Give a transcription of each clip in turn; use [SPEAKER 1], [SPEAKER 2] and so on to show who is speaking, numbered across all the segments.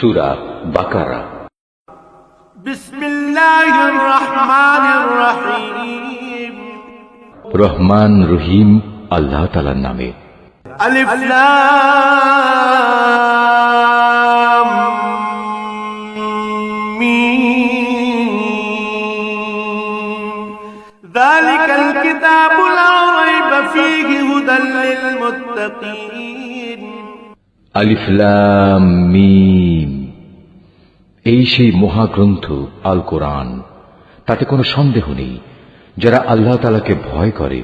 [SPEAKER 1] সূরা বাকারা।
[SPEAKER 2] বিসমিল্লাহির রহমানির রহিম।
[SPEAKER 1] রহমান রহিম আল্লাহ তাআলার নামে।
[SPEAKER 2] আলিফ লাম মিম। যালিকাল কিতাবু লা রাইবা ফীহি হুদাল লিল মুত্তাকিন।
[SPEAKER 1] আলিফ লাম মিম, এই সেই মহাগ্রন্থ আল কোরআন, তাতে কোনো সন্দেহ নেই যারা আল্লাহ তাআলাকে ভয় করে।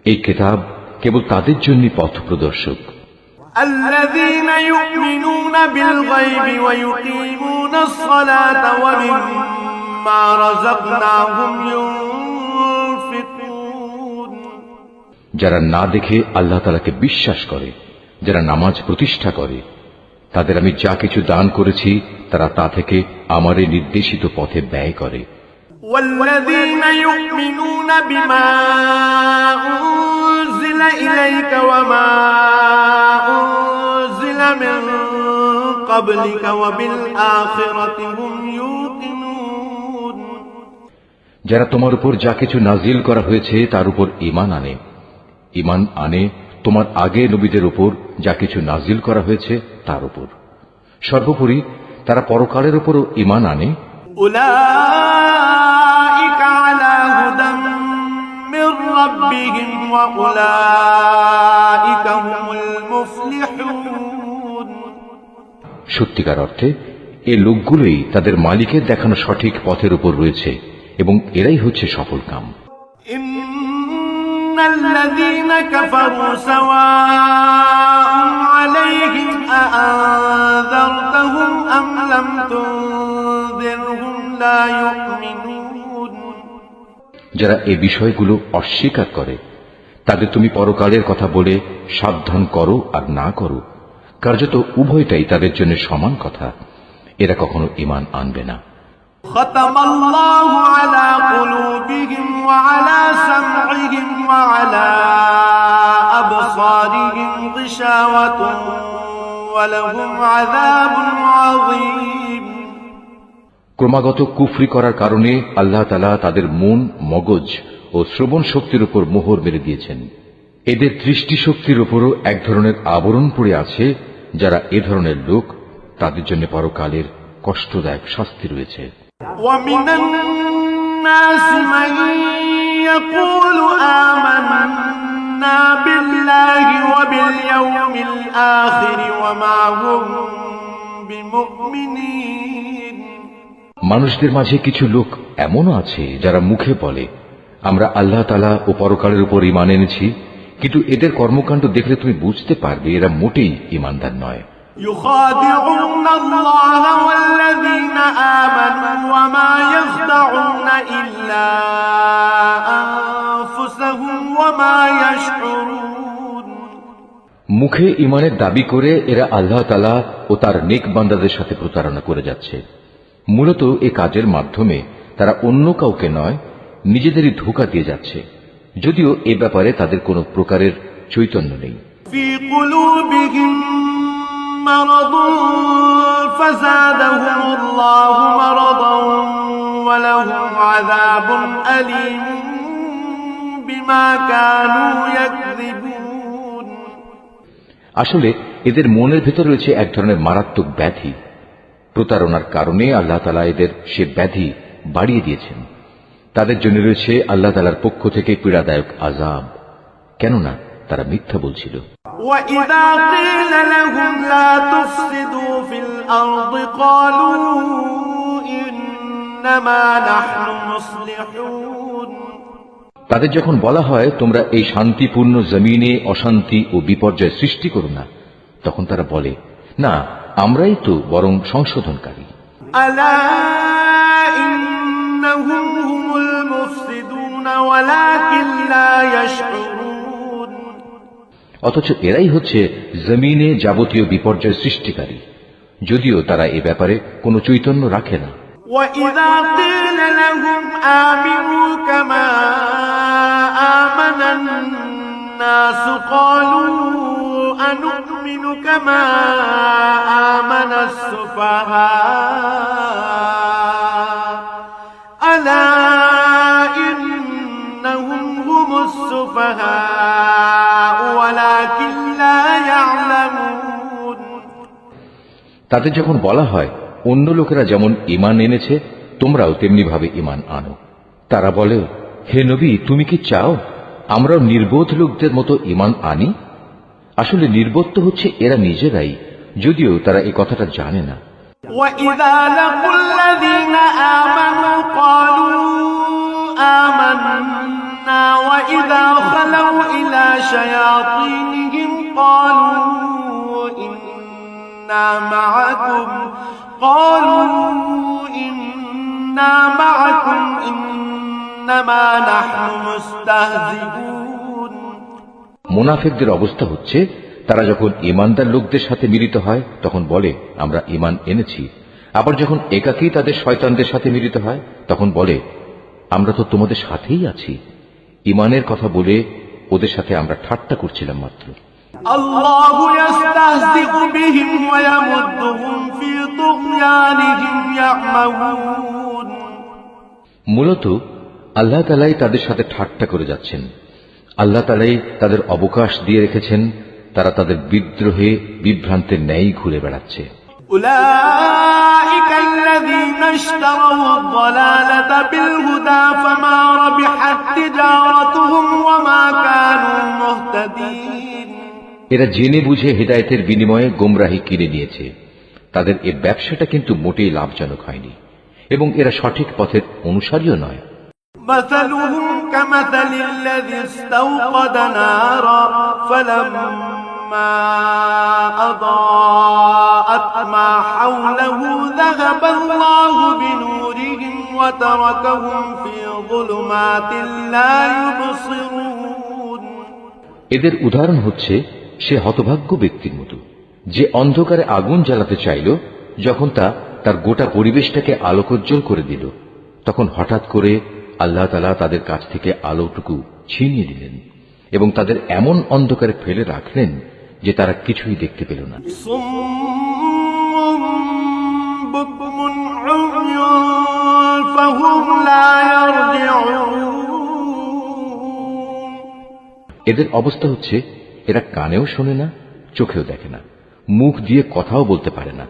[SPEAKER 1] এই কিতাব কেবল তাদের জন্য পথ প্রদর্শক।
[SPEAKER 2] الذين يؤمنون بالغيب ويقيمون الصلاة ومما رزقناهم ينفقون।
[SPEAKER 1] যারা না দেখে আল্লাহ তাআলাকে বিশ্বাস করে, যারা নামাজ প্রতিষ্ঠা করে, তাদের আমি যা কিছু দান করেছি তারা তা থেকে আমার এই নির্দেশিত পথে ব্যয় করে।
[SPEAKER 2] والذين يؤمنون بما أنزل إليك وما أنزل من قبلك وبالآخرة هم يوقنون।
[SPEAKER 1] যারা তোমার উপর যা কিছু নাজিল করা হয়েছে তার উপর ঈমান আনে, ঈমান আনে তোমার আগে নবীদের উপর যা কিছু নাজিল করা হয়েছে তার উপর। সর্বোপরি তারা পরকালের উপরও ঈমান আনে।
[SPEAKER 2] উলাইকা আলা হুদাম মির রাব্বিহিম ওয়া উলাইকা হুমুল মুফলিহুন।
[SPEAKER 1] সত্যিকার অর্থে এই লোকগুলোই তাদের মালিকের দেখানো সঠিক পথের উপর রয়েছে এবং এরাই হচ্ছে সফলকাম।
[SPEAKER 2] الذين كفروا سواء عليهم أأنذرتهم أم لم تنذرهم لا يؤمنون।
[SPEAKER 1] যারা এই বিষয়গুলো অস্বীকার করে তাদের তুমি পরকালের কথা বলে সাবধান করো আর না করো, কার্যত উভয়টাই তাদের জন্য সমান কথা, এরা কখনো ঈমান আনবে না।
[SPEAKER 2] ختم الله على قلوبهم وعلى سمعهم وعلى أبصارهم غشاوة ولهم عذاب عظيم।
[SPEAKER 1] ক্রমাগত কুফরি করার কারণে আল্লাহ তাআলা তাদের মন, মগজ ও শ্রবণ শক্তির উপর মোহর মেরে দিয়েছেন। এদের দৃষ্টি শক্তির উপরও এক ধরনের আবরণ পড়ে আছে। যারা এ ধরনের লোক তাদের জন্য পরকালের কষ্টদায়ক শাস্তি রয়েছে।
[SPEAKER 2] ومن الناس من يقول آمنا بالله وباليوم الآخر وما هم بمؤمنين।
[SPEAKER 1] মানুষদের মাঝে কিছু লোক এমনও আছে যারা মুখে বলে আমরা আল্লাহ তাআলা ও পরকালের উপর ঈমান এনেছি, কিন্তু এদের কর্মকাণ্ড দেখলে তুমি বুঝতে পারবে এরা মোটেই ঈমানদার নয়।
[SPEAKER 2] يخادعون الله والذين آمنوا وما يخدعون إلا أنفسهم وما يشعرون।
[SPEAKER 1] মুখে ঈমানের দাবি করে এরা আল্লাহ তাআলা ও তার নেক বান্দাদের সাথে প্রতারণা করে যাচ্ছে। মূলত এ কাজের মাধ্যমে তারা অন্য কাউকে নয়, নিজেদেরই ধোঁকা দিয়ে যাচ্ছে, যদিও এ ব্যাপারে তাদের কোনো প্রকারের চৈতন্য নেই।
[SPEAKER 2] في قلوبهم مرض فزادهم الله مرضا ولهم عذاب أليم بما كانوا يكذبون।
[SPEAKER 1] আসলে এদের মনের ভেতর রয়েছে এক ধরনের মারাত্মক ব্যাধি। প্রতারণার কারণে আল্লাহ তাআলা এদের সে ব্যাধি বাড়িয়ে দিয়েছেন। তাদের জন্য রয়েছে আল্লাহ তাআলার পক্ষ থেকে পীড়াদায়ক আযাব, কেননা তারা মিথ্যা বলছিল।
[SPEAKER 2] وَإِذَا قِيلَ لَهُمْ لَا تُفْسِدُوا فِي الْأَرْضِ قَالُوا إِنَّمَا نَحْنُ مُصْلِحُونَ।
[SPEAKER 1] তাদের যখন বলা হয় তোমরা এই শান্তিপূর্ণ জমিনে অশান্তি ও বিপর্যয় সৃষ্টি করো না, তখন তারা বলে না, আমরাই তো বরং সংশোধনকারী।
[SPEAKER 2] أَلَا إِنَّهُمْ هُمُ الْمُفْسِدُونَ وَلَكِنْ لَا يَشْعُرُونَ।
[SPEAKER 1] অথচ এরাই হচ্ছে জমিনে যাবতীয় বিপর্যয় সৃষ্টিকারী, যদিও তারা এ ব্যাপারে কোনো চৈতন্য রাখে না।
[SPEAKER 2] وَإِذَا قِيلَ لَهُمْ آمِنُوا كَمَا آمَنَ النَّاسُ قَالُوا أَنُؤْمِنُ نؤمن كما آمن السفهاء ألا إنهم هم السفهاء ولكن لا يعلمون
[SPEAKER 1] তাদের যখন বলা হয় অন্য লোকেরা যেমন ঈমান এনেছে তোমরাও তেমনি ভাবে ঈমান আনো, তারা বলে, হে নবী, তুমি কি চাও আমরাও নির্বোধ লোকদের মতো ঈমান আনি? আসলে নির্বোধ তো হচ্ছে এরা নিজেরাই, যদিও তারা এই কথাটা জানে না।
[SPEAKER 2] وَإِذَا لَقُوا الَّذِينَ آمَنُوا قَالُوا آمَنَّا وَإِذَا خَلَوْا إِلَى شَيَاطِينِهِمْ قَالُوا إِنَّا مَعَكُمْ إِنَّمَا نَحْنُ مُسْتَهْزِئُونَ
[SPEAKER 1] মুনাফিকদের অবস্থা হচ্ছে, তারা যখন ঈমানদার লোকদের সাথে মিলিত হয় তখন বলে আমরা ঈমান এনেছি, আবার যখন একাকী তাদের শয়তানদের সাথে মিলিত হয় তখন বলে আমরা তো তোমাদের সাথেই আছি। ঈমানের কথা বলে ওদের সাথে আমরা ঠাট্টা করছিলাম মাত্র।
[SPEAKER 2] আল্লাহু ইস্তাহজিউ বিহিম ওয়া ইয়ামুদ্দুহুম ফি তুগয়ানিহিম ইয়ামাউন।
[SPEAKER 1] মূলত আল্লাহ তাআলাই তাদের সাথে ঠাট্টা করে যাচ্ছেন। আল্লাহ তাআলাই তাদের অবকাশ দিয়ে রেখেছেন, তারা তাদের বিদ্রোহে বিভ্রান্তের ন্যায় ঘুরে বেড়াচ্ছে।
[SPEAKER 2] উলাইকা আল্লাযীনা ইশতারাউ আদ-দালালাতা বিল হুদা ফামা রাবিহাত তিজারাতুহুম ওয়া মা কানু মুহতাদিন।
[SPEAKER 1] এরা জেনে বুঝে হেদায়েতের বিনিময়ে গোমরাহি কিনে নিয়েছে, তাদের এই ব্যবসাটা কিন্তু মোটেই লাভজনক হয়নি এবং এরা সঠিক পথের অনুসারীও নয়।
[SPEAKER 2] مثلهم كمثل الذي استوقد نارا فلما أضاءت ما حوله ذهب الله بنورهم وتركهم في ظلمات لا يبصرون
[SPEAKER 1] এদের উদাহরণ হচ্ছে সে হতভাগ্য ব্যক্তির মতো যে অন্ধকারে আগুন জ্বালাতে চাইল, যখন তা তার গোটা পরিবেশটাকে আলোকোজ্জ্বল করে দিল, তখন হঠাৎ করে আল্লাহ তাআলা তাদের কাছ থেকে আলোটুকু ছিনিয়ে দিলেন এবং তাদের এমন অন্ধকারে ফেলে রাখলেন যে তারা কিছুই দেখতে পেল না। এদের অবস্থা হচ্ছে এরা কানেও শোনে না, চোখেও দেখে না, মুখ দিয়ে কথাও বলতে পারে না,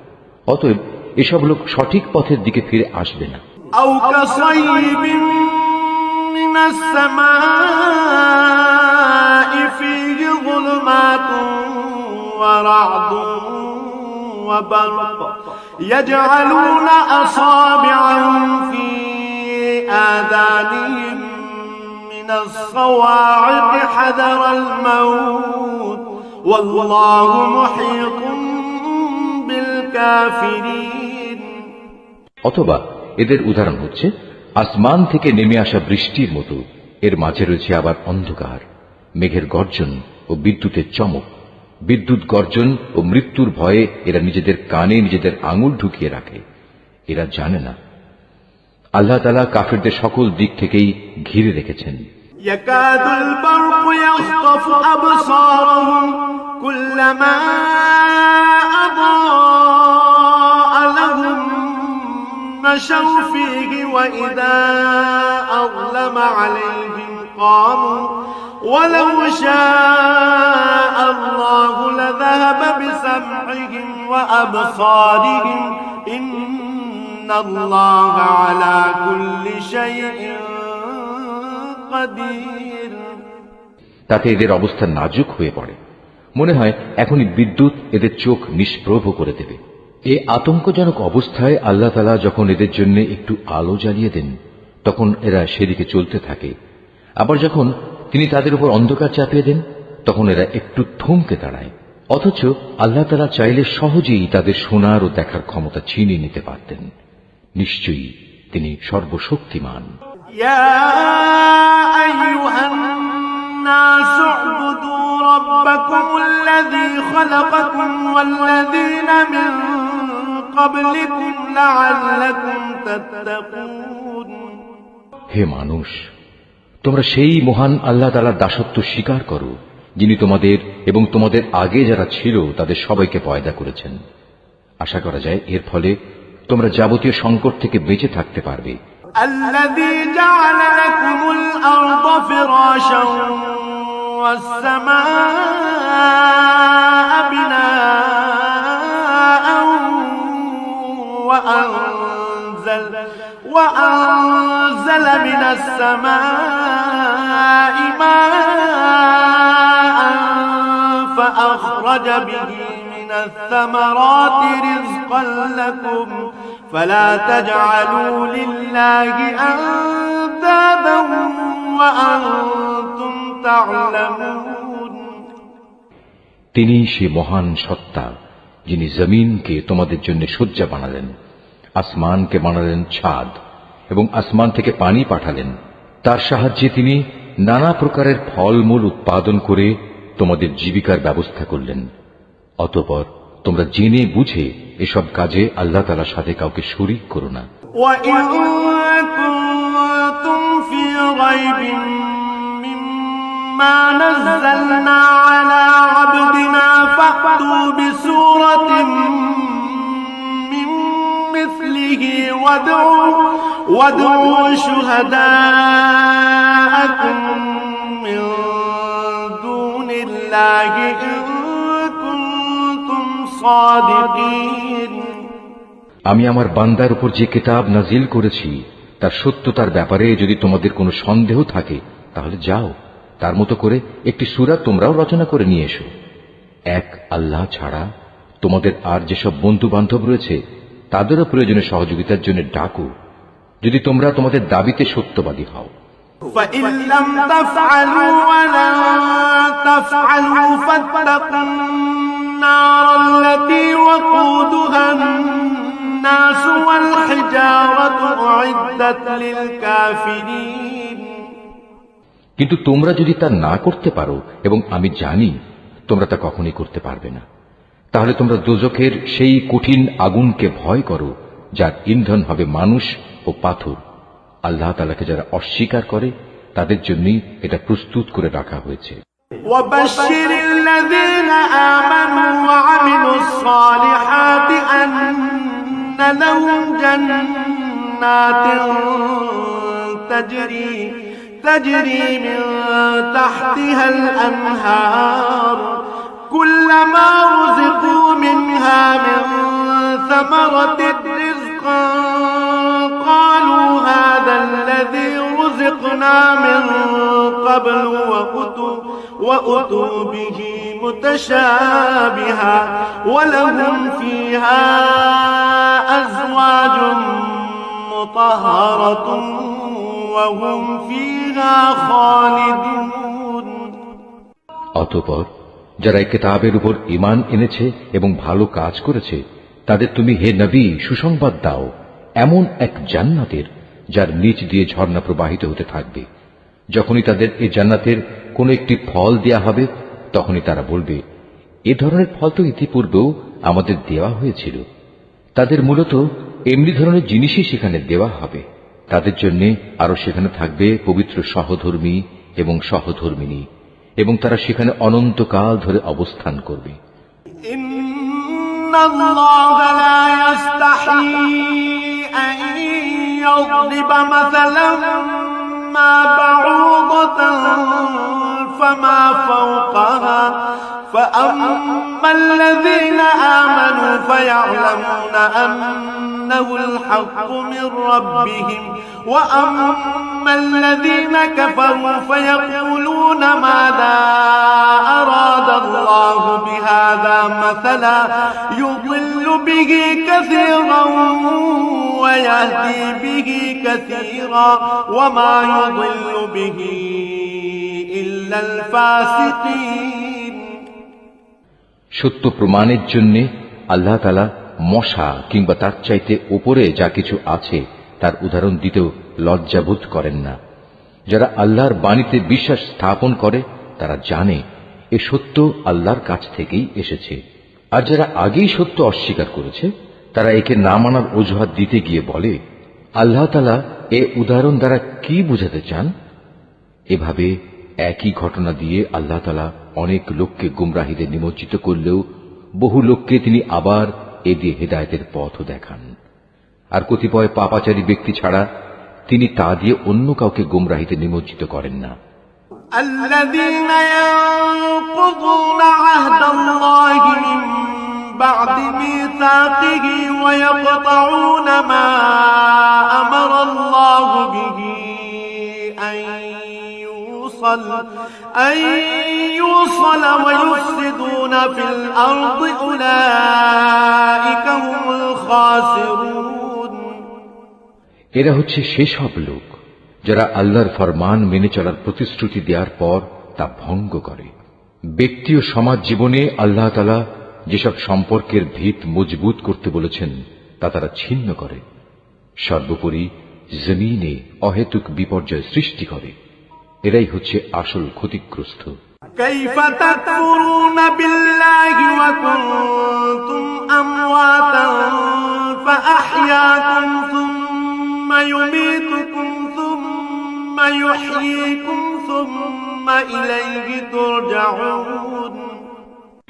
[SPEAKER 1] অতএব এসব লোক সঠিক পথের দিকে ফিরে আসবে না।
[SPEAKER 2] أو كصيب من السماء فيه ظلمات ورعد وبرق يجعلون أصابعهم في آذانهم من الصواعق حذر الموت والله محيط بالكافرين।
[SPEAKER 1] অথবা এদের উদাহরণ হচ্ছে আসমান থেকে নেমে আসা বৃষ্টির মতো, এর মাঝে রয়েছে আবার অন্ধকার, মেঘের গর্জন ও বিদ্যুতের চমক। বিদ্যুৎ গর্জন ও মৃত্যুর ভয়ে এরা নিজেদের কানে নিজেদের আঙুল ঢুকিয়ে রাখে, এরা জানে না আল্লাহ তাআলা কাফিরদের সকল দিক থেকেই ঘিরে রেখেছেন।
[SPEAKER 2] ইয়াকাদুল বারকু ইয়াখতাফু আবসারহুম কুল্লামা আদাআ লাহুম مشوا فيه وإذا أظلم عليهم قاموا ولو شاء الله لذهب بسمعهم وأبصارهم إن الله على كل شيء قدير।
[SPEAKER 1] তাতে এদের অবস্থা নাজুক হয়ে পড়ে, মনে হয় এখনই বিদ্যুৎ এদের চোখ নিষ্প্রভ করে দেবে। এই আতঙ্কজনক অবস্থায় আল্লাহ তাআলা যখন এদের জন্য একটু আলো জ্বালিয়ে দেন তখন এরা সেদিকে চলতে থাকে, আবার যখন তিনি তাদের উপর অন্ধকার চাপিয়ে দেন তখন এরা একটু থমকে দাঁড়ায়। অথচ আল্লাহ তাআলা চাইলে সহজেই তাদের শোনার ও দেখার ক্ষমতা ছিনিয়ে নিতে পারতেন। নিশ্চয়ই তিনি সর্বশক্তিমান।
[SPEAKER 2] ইয়া আইয়ুহান নাস উবুদু রাব্বাকুমুল্লাযী খালাকাকুম ওয়াল্লাযীনা মিন ক্বাবলিকুম লাআল্লাকুম তাত্তাকুন।
[SPEAKER 1] হে মানুষ, তোমরা সেই মহান আল্লাহ তাআলার দাসত্ব স্বীকার করো যিনি তোমাদের এবং তোমাদের আগে যারা ছিল তাদের সবাইকে পয়দা করেছেন। আশা করা যায় এর ফলে তোমরা যাবতীয় সংকট থেকে বেঁচে থাকতে পারবে।
[SPEAKER 2] الذي جعل لكم الأرض فراشا والسماء بناء وأنزل من السماء ماء فأخرج به من الثمرات رزقا لكم فلا تجعلوا لله أندادا وأنتم تعلمون।
[SPEAKER 1] তিনি সে মহান সত্তা যিনি জমিনকে তোমাদের জন্য শয্যা বানালেন, আসমানকে বানালেন ছাদ এবং আসমান থেকে পানি পাঠালেন। তার সাহায্যে তিনি নানা প্রকারের ফলমূল উৎপাদন করে তোমাদের জীবিকার ব্যবস্থা করলেন। অতঃপর তোমরা জেনে বুঝে এসব কাজে আল্লাহ তাআলার সাথে কাউকে শরীক করো না।
[SPEAKER 2] وَإِن كُنتُمْ فِي رَيْبٍ مِّمَّا نَزَّلْنَا عَلَىٰ عَبْدِنَا فَأْتُوا بِسُورَةٍ مِّن مِّثْلِهِ وَادْعُوا شُهَدَاءَكُم مِّن دُونِ اللَّهِ إِن كُنتُمْ صَادِقِينَ।
[SPEAKER 1] আমি আমার বান্দার উপর যে কিতাব নাজিল করেছি তার সত্যতার ব্যাপারে যদি তোমাদের কোনো সন্দেহ থাকে তাহলে যাও, তার মতো করে একটি সূরা তোমরাও রচনা করে নিয়ে এসো। এক আল্লাহ ছাড়া তোমাদের আর যেসব বন্ধু বান্ধব রয়েছে তাদেরও প্রয়োজনে সহযোগিতার জন্য ডাকো, যদি তোমরা তোমাদের দাবিতে সত্যবাদী হও।
[SPEAKER 2] فإن لم تفعلوا ولن تفعلوا فاتقوا النار التي وقودها الناس والحجارة أعدت للكافرين।
[SPEAKER 1] কিন্তু তোমরা যদি তা না করতে পারো, এবং আমি জানি তোমরা তা কখনই করতে পারবে না, তাহলে তোমরা দোজখের সেই কঠিন আগুনকে ভয় করো যার ইন্ধন হবে মানুষ ও পাথর। আল্লাহ তাআলাকে যারা অস্বীকার করে তাদের জন্যই এটা প্রস্তুত করে রাখা হয়েছে।
[SPEAKER 2] وبشر الذين آمنوا وعملوا الصالحات أن لهم جنات تجري من تحتها الأنهار كلما رزقوا منها من ثمرة رزقا قالوا هذا الذي رزقنا من قبل وأتوا به متشابها ولهم فيها أزواج مطهرة وهم فيها خالدون।
[SPEAKER 1] অতঃপর যারা এই কিতাবের উপর ঈমান এনেছে এবং ভালো কাজ করেছে তাদের তুমি হে নবী সুসংবাদ দাও এমন এক জান্নাতের যার নিচ দিয়ে ঝর্ণা প্রবাহিত হতে থাকবে। যখনই তাদের এই জান্নাতের কোন একটি ফল দেয়া হবে তখনই তারা বলবে, এ ধরনের ফল তো ইতিপূর্বেও আমাদের দেওয়া হয়েছিল। তাদের মূলত এমনি ধরনের জিনিসই সেখানে দেওয়া হবে। তাদের জন্য আরো সেখানে থাকবে পবিত্র সহধর্মী এবং সহধর্মিনী, এবং তারা সেখানে অনন্তকাল ধরে অবস্থান করবে।
[SPEAKER 2] ইন্নাল্লাহা লা ইস্তাহি আন ইয়াদরিবা মাসালান মা বাউদাতান ফামা ফাওকাহা فأما الذين آمنوا فيعلمون أنه الحق من ربهم وأما الذين كفروا فيقولون ماذا أراد الله بهذا مثلا يضل به كثيرا ويهدي به كثيرا وما يضل به إلا الفاسقين।
[SPEAKER 1] সত্য প্রমাণের জন্য আল্লাহ তাআলা মশা কিংবা তার চাইতে উপরে যা কিছু আছে তার উদাহরণ দিতেও লজ্জাবোধ করেন না। যারা আল্লাহর বাণীতে বিশ্বাস স্থাপন করে তারা জানে এ সত্য আল্লাহর কাছ থেকেই এসেছে, আর যারা আগেই সত্য অস্বীকার করেছে তারা একে না মানার অজুহাত দিতে গিয়ে বলে, আল্লাহ তাআলা এ উদাহরণ দ্বারা কি বুঝাতে চান? এভাবে একই ঘটনা দিয়ে আল্লাহ তাআলা অনেক লোককে গুমরাহিতে নিমজ্জিত করলেও বহু লোককে তিনি আবার এ দিয়ে হেদায়েতের পথও দেখান। আর কতিপয় পাপাচারী ব্যক্তি ছাড়া তিনি তা দিয়ে অন্য কাউকে গুমরাহিতে নিমজ্জিত করেন না।
[SPEAKER 2] الذين ينقضون عهد الله من بعد ميثاقه ويقطعون ما أمر الله به أن يوصل ويفسدون في الأرض أولئك هم الخاسرون
[SPEAKER 1] এরা হচ্ছে সেসব লোক যারা আল্লাহর ফরমান মেনে চলার প্রতিশ্রুতি দেওয়ার পর তা ভঙ্গ করে। ব্যক্তি ও সমাজ জীবনে আল্লাহ তাআলা যেসব সম্পর্কের ভিত মজবুত করতে বলেছেন তা তারা ছিন্ন করে। সর্বোপরি জমিনে অহেতুক বিপর্যয় সৃষ্টি করে। এরাই হচ্ছে আসল ক্ষতিগ্রস্ত।
[SPEAKER 2] كيف تكفرون بالله وكنتم أمواتا فأحياكم ثم يميتكم ثم يحييكم ثم إليه ترجعون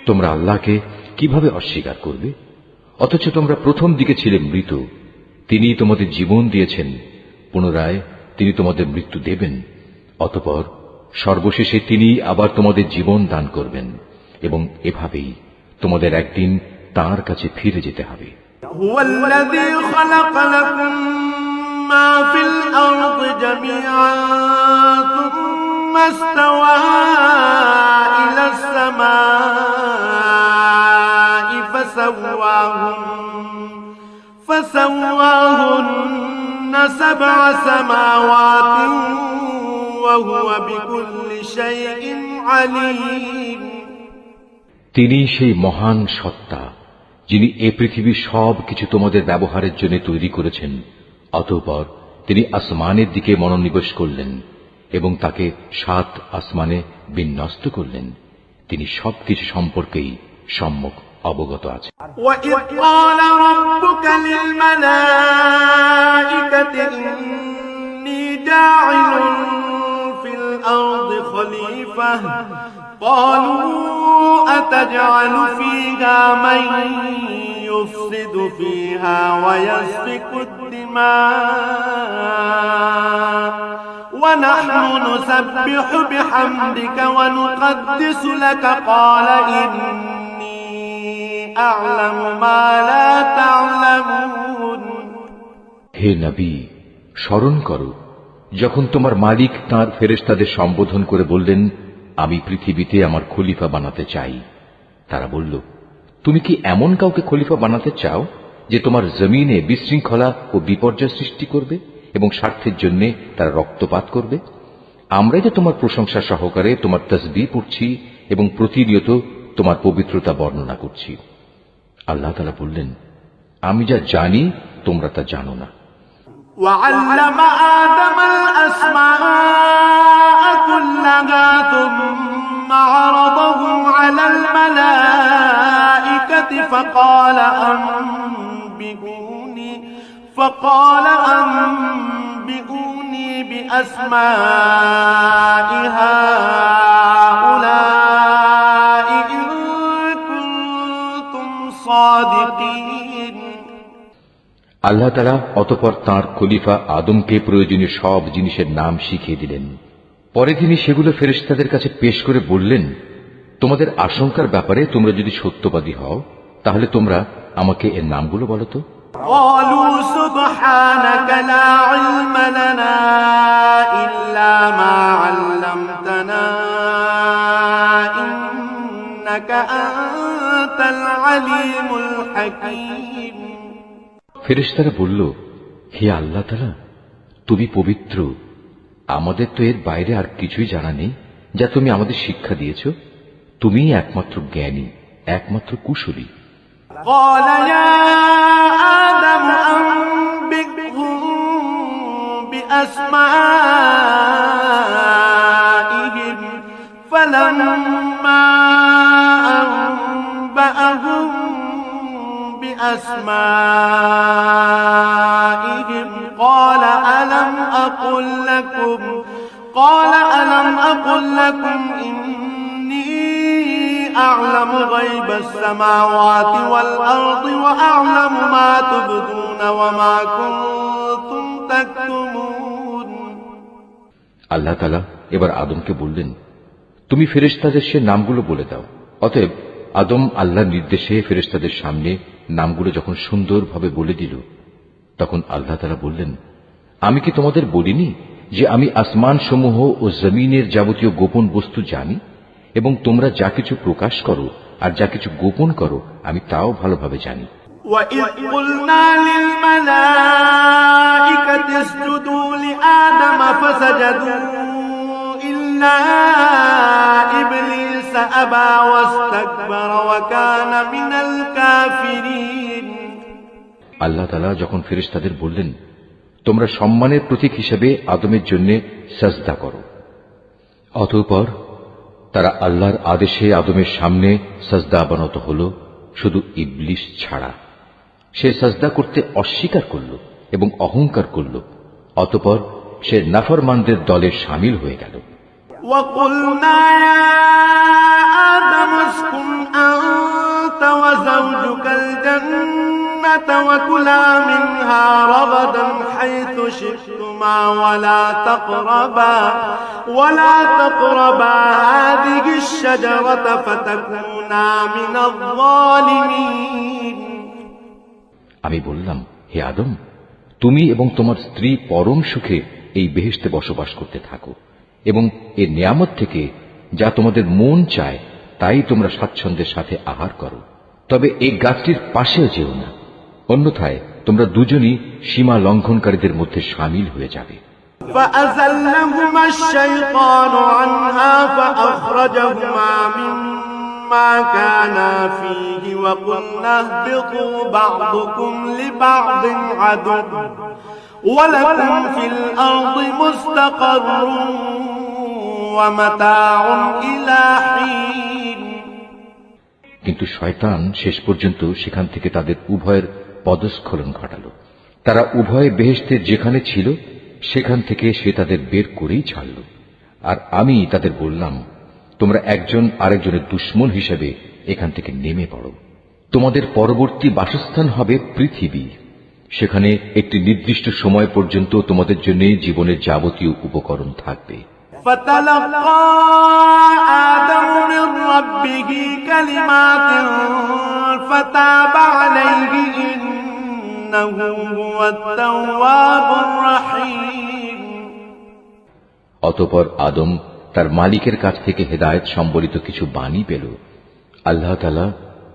[SPEAKER 1] তোমরা আল্লাহকে কিভাবে অস্বীকার করবে, অথচ তোমরা প্রথম দিকে ছিলে মৃত। তিনি তোমাদের জীবন দিয়েছেন, পুনরায় তিনি তোমাদের মৃত্যু দেবেন, অতঃপর সর্বশেষে তিনি আবার তোমাদের জীবন দান করবেন, এবং এভাবেই তোমাদের একদিন তাঁর কাছে ফিরে যেতে হবে।
[SPEAKER 2] هو الذي خلق لكم ما في الأرض جميعا ثم استوى إلى السماء فسواهن سبع سماوات وهو بكل شيء عليم
[SPEAKER 1] তিনি সেই মহান সত্তা যিনি এ পৃথিবীর সব কিছু তোমাদের ব্যবহারের জন্য তৈরি করেছেন। অতঃপর তিনি আসমানের দিকে মনোনিবেশ করলেন এবং তাকে 7 আসমানে বিন্যস্ত করলেন। তিনি সবকিছু সম্পর্কেই সম্যক অবগত আছেন।
[SPEAKER 2] وَإِذْ قَالَ رَبُّكَ لِلْمَلَائِكَةِ إِنِّي جَاعِلٌ فِي الْأَرْضِ خَلِيفَةً قَالُوا أَتَجْعَلُ فِيهَا مَن يُفْسِدُ فِيهَا وَيَسْفِكُ الدِّمَاءَ وَنَحْنُ نُسَبِّحُ بِحَمْدِكَ وَنُقَدِّسُ لَكَ قَالَ إِنِّي أَعْلَمُ مَا لَا تَعْلَمُونَ
[SPEAKER 1] হে নবী, স্মরণ করো যখন তোমার মালিক তাঁর ফেরেশতাদের সম্বোধন করে বললেন, আমি পৃথিবীতে আমার খলিফা বানাতে চাই। তারা বলল, তুমি কি এমন কাউকে খলিফা বানাতে চাও যে তোমার জমিনে বিশৃঙ্খলা ও বিপর্যয় সৃষ্টি করবে এবং স্বার্থের জন্য তারা রক্তপাত করবে? আমরাই তো তোমার প্রশংসা সহকারে তোমার তাসবিহ পড়ছি এবং প্রতিনিয়ত তোমার পবিত্রতা বর্ণনা করছি। আল্লাহ তাআলা বললেন, আমি যা জানি তোমরা তা জানো না।
[SPEAKER 2] وعلم آدم الأسماء كلها ثم عرضهم على الملائكة فقال أنبئوني بأسماء هؤلاء إن كنتم صادقين
[SPEAKER 1] আল্লাহ তাআলা অতঃপর তাঁর খলিফা আদমকে প্রয়োজনীয় সব জিনিসের নাম শিখিয়ে দিলেন। পরে তিনি সেগুলো ফেরেশতাদের কাছে পেশ করে বললেন, তোমাদের আশঙ্কার ব্যাপারে তোমরা যদি সত্যবাদী হও তাহলে তোমরা আমাকে এর নামগুলো বলো তো।
[SPEAKER 2] قالوا سبحانك لا علم لنا إلا ما علمتنا إنك أنت العليم الحكيم
[SPEAKER 1] ফেরেশতারা বলল, হে আল্লাহ তাআলা, তুমি পবিত্র, আমাদের তো এর বাইরে আর কিছুই জানা নেই যা তুমি আমাদের শিক্ষা দিয়েছ। তুমিই একমাত্র জ্ঞানী, একমাত্র কুশলী।
[SPEAKER 2] قال يا آدم أنبئهم بأسمائهم فلما أنبأهم بأسمائهم قال ألم أقل لكم إني أعلم غيب السماوات والأرض وأعلم ما تبدون وما كنتم تكتمون
[SPEAKER 1] আল্লাহ তাআলা এবার আদমকে বললেন, তুমি ফেরেশতাদের সে নামগুলো বলে দাও। অতএব আদম আল্লাহর নির্দেশে ফেরেশতাদের সামনে নামগুলো যখন সুন্দরভাবে বলে দিল, তখন আল্লাহ তাআলা বললেন, আমি কি তোমাদের বলিনি যে আমি আসমান সমূহ ও জমিনের যাবতীয় গোপন বস্তু জানি, এবং তোমরা যা কিছু প্রকাশ করো আর যা কিছু গোপন করো আমি তাও ভালোভাবে জানি।
[SPEAKER 2] وَإِذْ قُلْنَا لِلْمَلَائِكَةِ اسْجُدُوا لِآدَمَ فَسَجَدُوا إِلَّا إِبْلِيسَ أَبَى وَاسْتَكْبَرَ وَكَانَ مِنَ الْكَافِرِينَ
[SPEAKER 1] আল্লাহ তাআলা যখন ফেরেশতাদের বললেন, তোমরা সম্মানের প্রতীক হিসেবে আদমের জন্য সাজদা করো, অতঃপর তারা আল্লাহর আদেশে আদমের সামনে সাজদা অবনত হল, শুধু ইবলিস ছাড়া। সে সাজদা করতে অস্বীকার করল এবং অহংকার করল, অতঃপর সে নাফরমানদের দলে শামিল হয়ে গেল।
[SPEAKER 2] وَقُلْنَا يَا آدَمُ اسْكُنْ أَنْتَ وَزَوْجُكَ الْجَنَّةَ وَكُلَا مِنْهَا رَغَدًا حَيْثُ شِئْتُمَا وَلَا تَقْرَبَا هَذِهِ الشَّجَرَةَ فَتَكُونَا مِنَ الظَّالِمِينَ
[SPEAKER 1] আমি বললাম, হে আদম, তুমি এবং তোমার স্ত্রী পরম সুখে এই বেহেশতে বসবাস করতে থাকো, এবং এর নিয়ামত থেকে যা তোমাদের মন চায় তাই তোমরা স্বাচ্ছন্দ্যের সাথে আহার করো, তবে এই গাছটির পাশেও যেও না, অন্যথায় তোমরা দুজনই সীমা লঙ্ঘনকারীদের মধ্যে শামিল হয়ে যাবে।
[SPEAKER 2] فأزلهما الشيطان عنها فأخرجهما مما كانا فيه وقلنا اهبطوا بعضكم لبعض عدو ولكم في الأرض مستقر ومتاع إلى حين
[SPEAKER 1] কিন্তু শয়তান শেষ পর্যন্ত সেখান থেকে তাদের উভয়ের পদস্খলন ঘটাল। তারা উভয় বেহেশতের যেখানে ছিল সেখান থেকে সে তাদের বের করেই ছাড়ল। আর আমি তাদের বললাম, তোমরা একজন আরেকজনের দুশমন হিসেবে এখান থেকে নেমে পড়ো। তোমাদের পরবর্তী বাসস্থান হবে পৃথিবী, সেখানে একটি নির্দিষ্ট সময় পর্যন্ত তোমাদের জন্য জীবনের যাবতীয় উপকরণ থাকবে।
[SPEAKER 2] فتلقى آدم من ربه كلمات فتاب عليه إنه هو التواب الرحيم
[SPEAKER 1] অতঃপর আদম তার মালিকের কাছ থেকে হেদায়েত সম্বলিত কিছু বাণী পেল। আল্লাহ তাআলা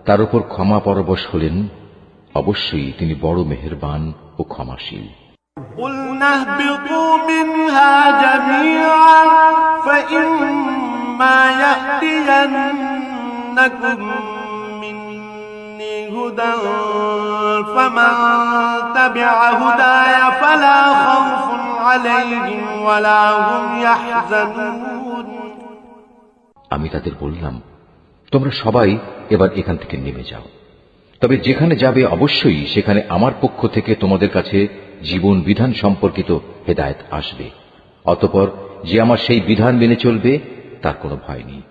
[SPEAKER 1] তার উপর ক্ষমা পরবশ হলেন, অবশ্যই তিনি বড় মেহেরবান ও ক্ষমাশীল।
[SPEAKER 2] قلنا اهبطوا منها جميعا فإما يأتينكم مني هدى فمن تبع هداي فلا خوف عليهم ولا هم يحزنون
[SPEAKER 1] আমি তাদের বললাম, তোমরা সবাই এবার এখান থেকে নেমে যাও, তবে যেখানে যাবে অবশ্যই সেখানে আমার পক্ষ থেকে তোমাদের কাছে জীবন বিধান সম্পর্কিত হেদায়েত আসবে। অতঃপর যে আমার সেই বিধান মেনে চলবে তার কোনো ভয় নেই,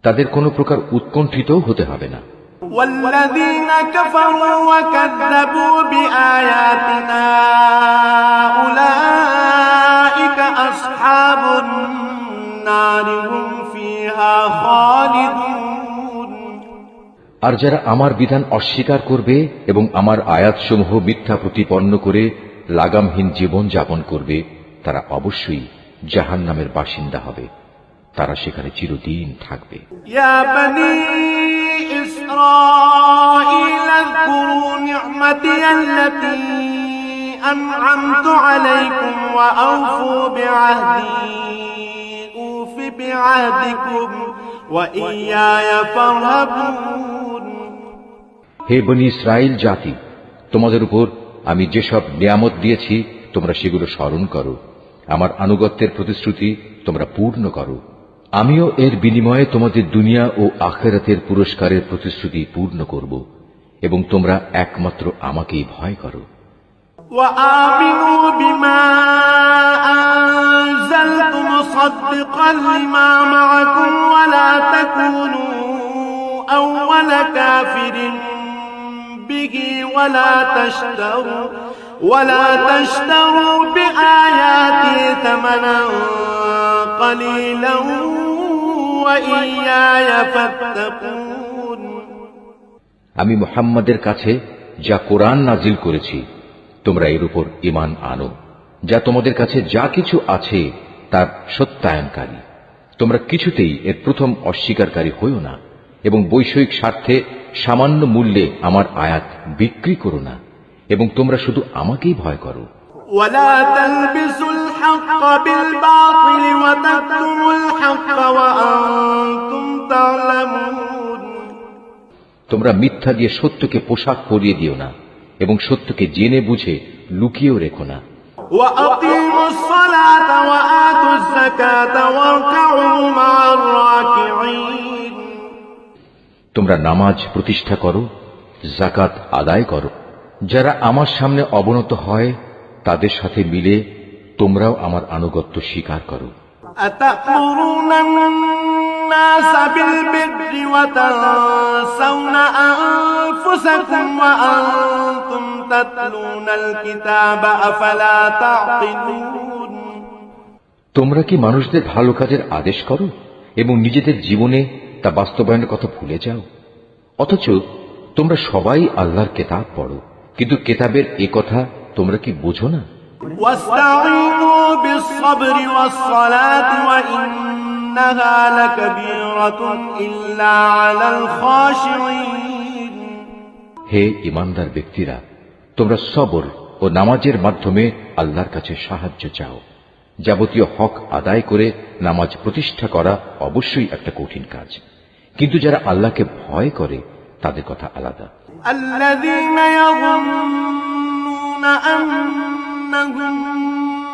[SPEAKER 1] তাদের কোনো প্রকার উৎকণ্ঠিত হতে হবে না।
[SPEAKER 2] والذين كفروا وكذبوا بآياتنا أولئك أصحاب النار هم فيها خالدون
[SPEAKER 1] আর যারা আমার বিধান অস্বীকার করবে এবং আমার আয়াতসমূহ মিথ্যা প্রতিপন্ন করে লাগামহীন জীবন যাপন করবে, তারা অবশ্যই জাহান্নামের বাসিন্দা হবে, তারা সেখানে চিরদিন থাকবে।
[SPEAKER 2] يا بني إسرائيل اذكروا نعمتي التي أنعمت عليكم وأوفوا بعهدي أوف بعهدكم وإياي فارهبون
[SPEAKER 1] হে বনি ইসরাইল জাতি, তোমাদের উপর আমি যেসব নিয়ামত দিয়েছি তোমরা সেগুলো স্মরণ করো, আমার আনুগত্যের প্রতিশ্রুতি তোমরা পূর্ণ করো, আমিও এর বিনিময়ে তোমাদের দুনিয়া ও আখিরাতের পুরস্কারের প্রতিশ্রুতি পূর্ণ করব, এবং তোমরা একমাত্র আমাকেই ভয় করো।
[SPEAKER 2] وآمنوا بما أنزلت مصدقا لما معكم ولا تكونوا أول كافر به ولا تشتروا بآياتي ثمنا قليلا وإياي فاتقون
[SPEAKER 1] আমি মুহাম্মাদের কাছে যা কোরআন নাজিল করেছি তোমরা এর উপর ঈমান আনো, যা তোমাদের কাছে যা কিছু আছে তার সত্যায়নকারী। তোমরা কিছুতেই এর প্রথম অস্বীকারী হইও না এবং বৈষয়িক স্বার্থে সামান্য মূল্যে আমার আয়াত বিক্রি করো না, এবং তোমরা শুধু আমাকেই ভয় করো।
[SPEAKER 2] ولا تلبسوا الحق بالباطل وتكتموا الحق وأنتم تعلمون
[SPEAKER 1] তোমরা মিথ্যা দিয়ে সত্যকে পোশাক পরিয়ে দিও না এবং সত্যকে জেনে বুঝে লুকিয়েও রেখো না।
[SPEAKER 2] وأقيموا الصلاة وآتوا الزكاة واركعوا مع الراكعين
[SPEAKER 1] তোমরা নামাজ প্রতিষ্ঠা করো, যাকাত আদায় করো। যারা আমার সামনে অবনত হয় তাদের সাথে মিলে তোমরাও আমার আনুগত্য স্বীকার করো।
[SPEAKER 2] أتأمرون الناس بالبر وتنسون أنفسكم وأنتم تتلون الكتاب أفلا تعقلون
[SPEAKER 1] তোমরা কি মানুষদের ভালো কাজের আদেশ করো এবং নিজেদের জীবনে তা বাস্তবায়নের কথা ভুলে যাও? অথচ তোমরা সবাই আল্লাহর কিতাব পড়ো, কিন্তু কিতাবের এ কথা তোমরা কি বোঝো না?
[SPEAKER 2] واستعينوا بالصبر والصلاة وإنها لكبيرة إلا على الخاشعين
[SPEAKER 1] হে ঈমানদার ব্যক্তিরা, তোমরা সবর ও নামাজের মাধ্যমে আল্লাহর কাছে সাহায্য চাও। যাবতীয় হক আদায় করে নামাজ প্রতিষ্ঠা করা অবশ্যই একটা কঠিন কাজ, কিন্তু যারা আল্লাহকে ভয় করে তাদের কথা আলাদা।
[SPEAKER 2] الذين يظنون أنهم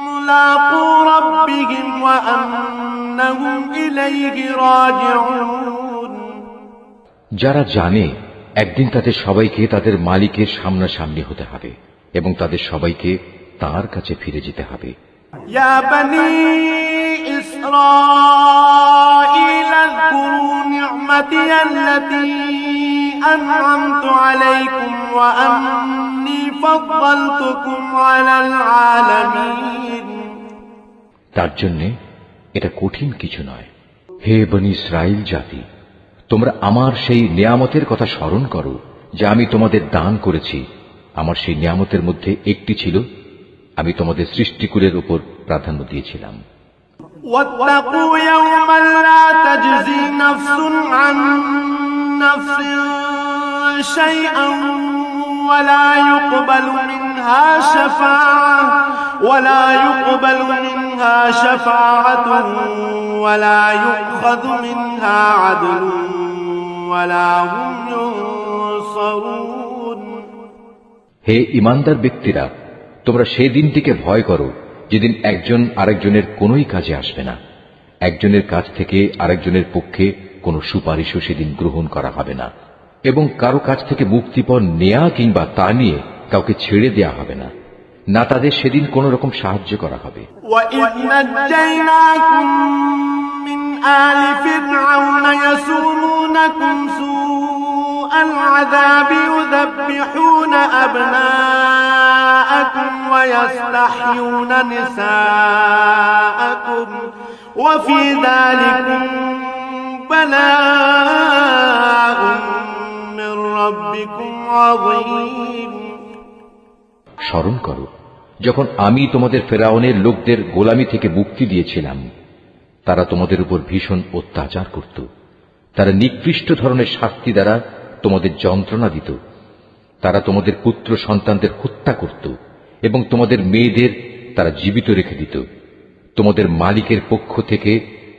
[SPEAKER 2] ملاقو ربهم وأنهم إليه راجعون
[SPEAKER 1] যারা জানে একদিন তাদের সবাইকে তাদের মালিকের সামনাসামনি হতে হবে এবং তাদের সবাইকে তাঁর কাছে ফিরে যেতে হবে।
[SPEAKER 2] يا بني إسرائيل اذكروا نعمتي التي أنعمت عليكم وأني فضلتكم على العالمين
[SPEAKER 1] তার জন্য এটা কঠিন কিছু নয়। হে বনী ইসরাইল জাতি, তোমরা আমার সেই নিয়ামতের কথা স্মরণ করো যা আমি তোমাদের দান করেছি। আমার সেই নিয়ামতের মধ্যে একটি ছিল আমি তোমাদের সৃষ্টিকুলের উপর প্রাধান্য দিয়েছিলাম।
[SPEAKER 2] واتقوا يوما لا تجزي نفس عن نفس شيئا ولا يقبل منها شفاعة ولا يؤخذ منها عدل ولا هم ينصرون
[SPEAKER 1] হে ঈমানদার ব্যক্তিরা, তোমরা সেই দিনটিকে ভয় করো যেদিন একজন আরেকজনের কোনোই কাজে আসবে না। একজনের কাছ থেকে আরেকজনের পক্ষে কোনো সুপারিশও সেদিন গ্রহণ করা হবে না, এবং কারো কাছ থেকে মুক্তিপণ নেয়া কিংবা তা নিয়ে কাউকে ছেড়ে দেয়া হবে না, না তাদের সেদিন কোনো রকম সাহায্য করা হবে।
[SPEAKER 2] وَإِذْ نَجَّيْنَاكُمْ مِنْ آلِ فِرْعَوْنَ يَسُومُونَكُمْ سُوءَ الْعَذَابِ يُذَبِّحُونَ أَبْنَاءَكُمْ وَيَسْتَحْيُونَ نِسَاءَكُمْ وَفِي ذَلِكُمْ بَلَاءٌ مِّن رَّبِّكُمْ عَظِيمٌ
[SPEAKER 1] স্মরণ করো যখন আমি তোমাদের ফেরাউনের লোকদের গোলামি থেকে মুক্তি দিয়েছিলাম। তারা তোমাদের উপর ভীষণ অত্যাচার করত। তারা নিকৃষ্ট ধরনের শাস্তি দ্বারা তোমাদের যন্ত্রণা দিত। তারা তোমাদের পুত্র সন্তানদের হত্যা করত এবং তোমাদের মেয়েদের তারা জীবিত রেখে দিত। তোমাদের মালিকের পক্ষ থেকে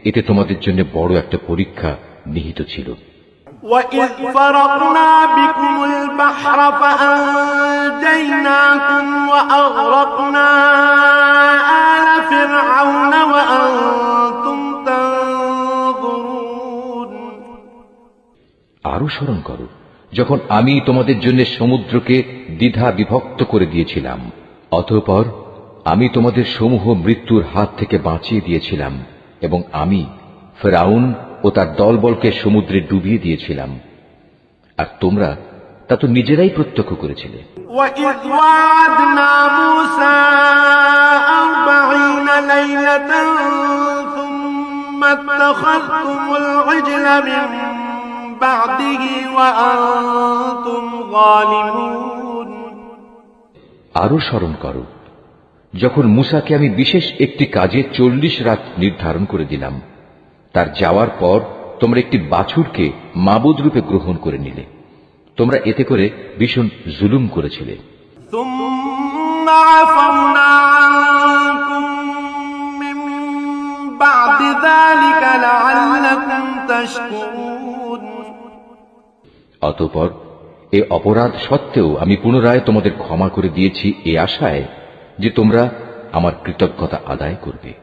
[SPEAKER 1] এতে তোমাদের জন্য বড় একটা পরীক্ষা নিহিত ছিল।
[SPEAKER 2] وَإِذْ فَرَقْنَا بِكُمُ الْبَحْرَ فَأَنجَيْنَاكُمْ وَأَغْرَقْنَا آلَ فِرْعَوْنَ وَأَنْتُمْ تَنظُرُونَ
[SPEAKER 1] আরো স্মরণ করো যখন আমি তোমাদের জন্য সমুদ্রকে দ্বিধা বিভক্ত করে দিয়েছিলাম, অতঃপর আমি তোমাদের সমূহ মৃত্যুর হাত থেকে বাঁচিয়ে দিয়েছিলাম এবং আমি ফেরাউন ও তার দলবলকে সমুদ্রে ডুবিয়ে দিয়েছিলাম আর তোমরা তা তো নিজেরাই প্রত্যক্ষ করেছিলে।
[SPEAKER 2] وَإِذْ وَعَدْنَا مُوسَىٰ 40 لَيْلَةً ثُمَّ اتَّخَذْتُمُ الْعِجْلَ مِن بَعْدِهِ وَأَنتُمْ ظَالِمُونَ।
[SPEAKER 1] আরো স্মরণ করো, যখন মুসাকে আমি বিশেষ একটি কাজে 40 রাত নির্ধারণ করে দিলাম, তার যাওয়ার পর তোমরা একটি বাছুরকে মাবুদ রূপে গ্রহণ করে নিলে। তোমরা এতে করে ভীষণ জুলুম করেছিলে।
[SPEAKER 2] ثُمَّ عَفَوْنَا عَنكُم مِّن بَعْدِ ذَلِكَ لَعَلَّكُمْ تَشْكُرُونَ।
[SPEAKER 1] অতঃপর এ অপরাধ সত্ত্বেও আমি পুনরায় তোমাদের ক্ষমা করে দিয়েছি এ আশায় যে তোমরা আমার কৃতজ্ঞতা আদায় করবে।